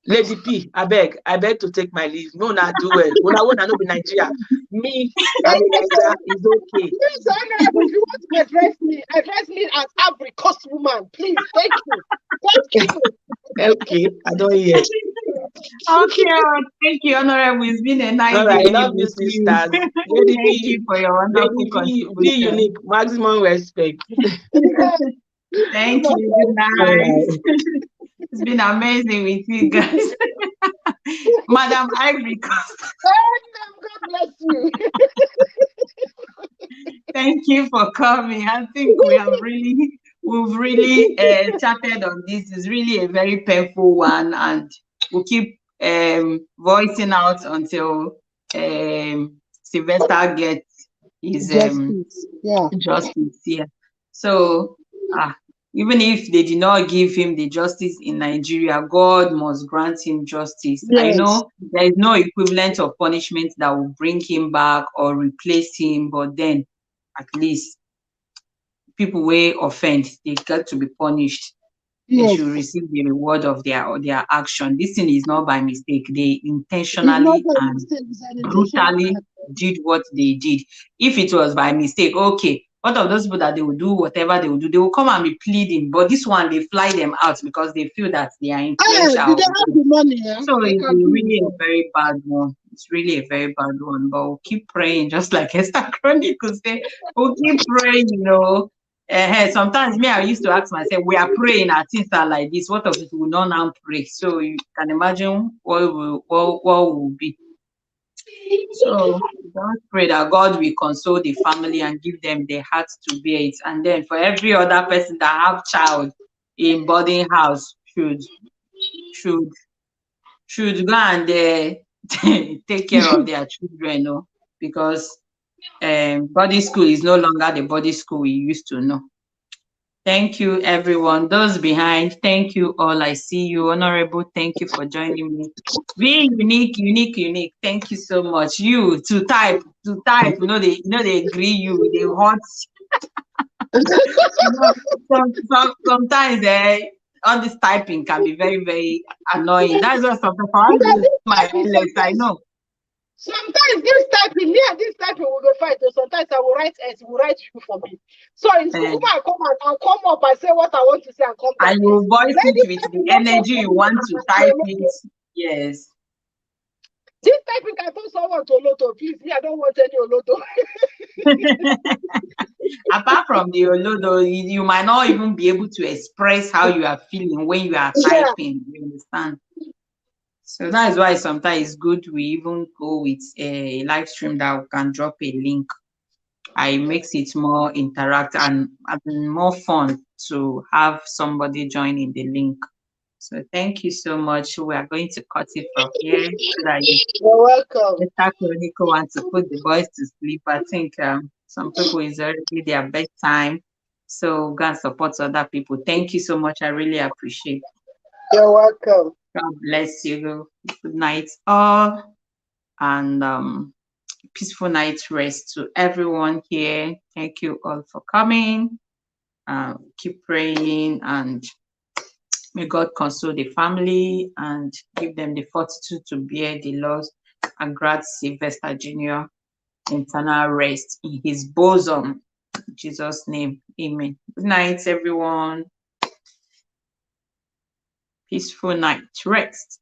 Lady P, I beg to take my leave. No, not do well. When I want to know in Nigeria, me, I'm in Nigeria, is okay. Please, if you want to address me as every cost woman, please. Thank you. Okay, I don't hear. Okay, thank you, Honorable. It's been a nice day. I love you, sisters. Thank you for your wonderful contribution. Be unique, maximum respect. Thank you. Good night. It's been amazing with you guys. Madam Ivory Coast. God bless you. Thank you for coming. I think we've really chatted on this. It's really a very painful one, and we'll keep voicing out until Sylvester gets is Justice. Yeah. justice here. So ah, even if they did not give him the justice in Nigeria, God must grant him justice. I Yes. know there is no equivalent of punishment that will bring him back or replace him, but then at least people wey offend, they got to be punished. They Yes. should receive the reward of their action. This thing is not by mistake. They It's not intentionally a and mistake, it's an intentional brutally act. did what they did. If it was by mistake, okay, what of those people that they will do whatever they will do, they will come and be pleading. But this one, they fly them out because they feel that they are Ah, did influential. they have the money? Yeah? So They it's can do really a it. very bad one. It's really a very bad one. But we'll keep praying, just like Esther Chronicles say, we'll keep praying. Sometimes me, I used to ask myself, we are praying at things are like this. What of if we will not now pray? So you can imagine what will be. So just pray that God will console the family and give them the heart to bear it. And then for every other person that have child in boarding house should should go and take care of their children, no? Because boarding school is no longer the boarding school we used to know. Thank you, everyone. Those behind, thank you all. I see you, Honorable. Thank you for joining me. Be unique, unique, unique. Thank you so much. You to type. They agree you. They hot. You know, sometimes all this typing can be very, very annoying. That's why sometimes I want Because to this my typing less. I sometimes, know. sometimes this typing, me and this typing will go fight. So sometimes I will write S, will write you for me. So it's good. Uh, I come and I'll come up and say what I want to say and come and down. you voice Then it this with the typing don't turn energy you someone want to type it. Yes. this typing can turn someone to Oloto. Please, me, I don't want any Oloto. Apart from the Olodo, you might not even be able to express how you are feeling when you are Yeah. typing. You understand? So that is why sometimes it's good we even go with a live stream that we can drop a link. It makes it more interactive and more fun to have somebody join in the link. So thank you so much. We are going to cut it from here so that you You're welcome. Mr. Chronicle wants to put the boys to sleep. I think some people is already their bedtime. So go and support other people. Thank you so much. I really appreciate. You're welcome. God bless you. Good night all, and peaceful night rest to everyone here. Thank you all for coming. Keep praying, and may God console the family and give them the fortitude to bear the loss, and grant Sylvester Jr. eternal rest in his bosom. In Jesus' name, amen. Good night, everyone. Peaceful night. Rest.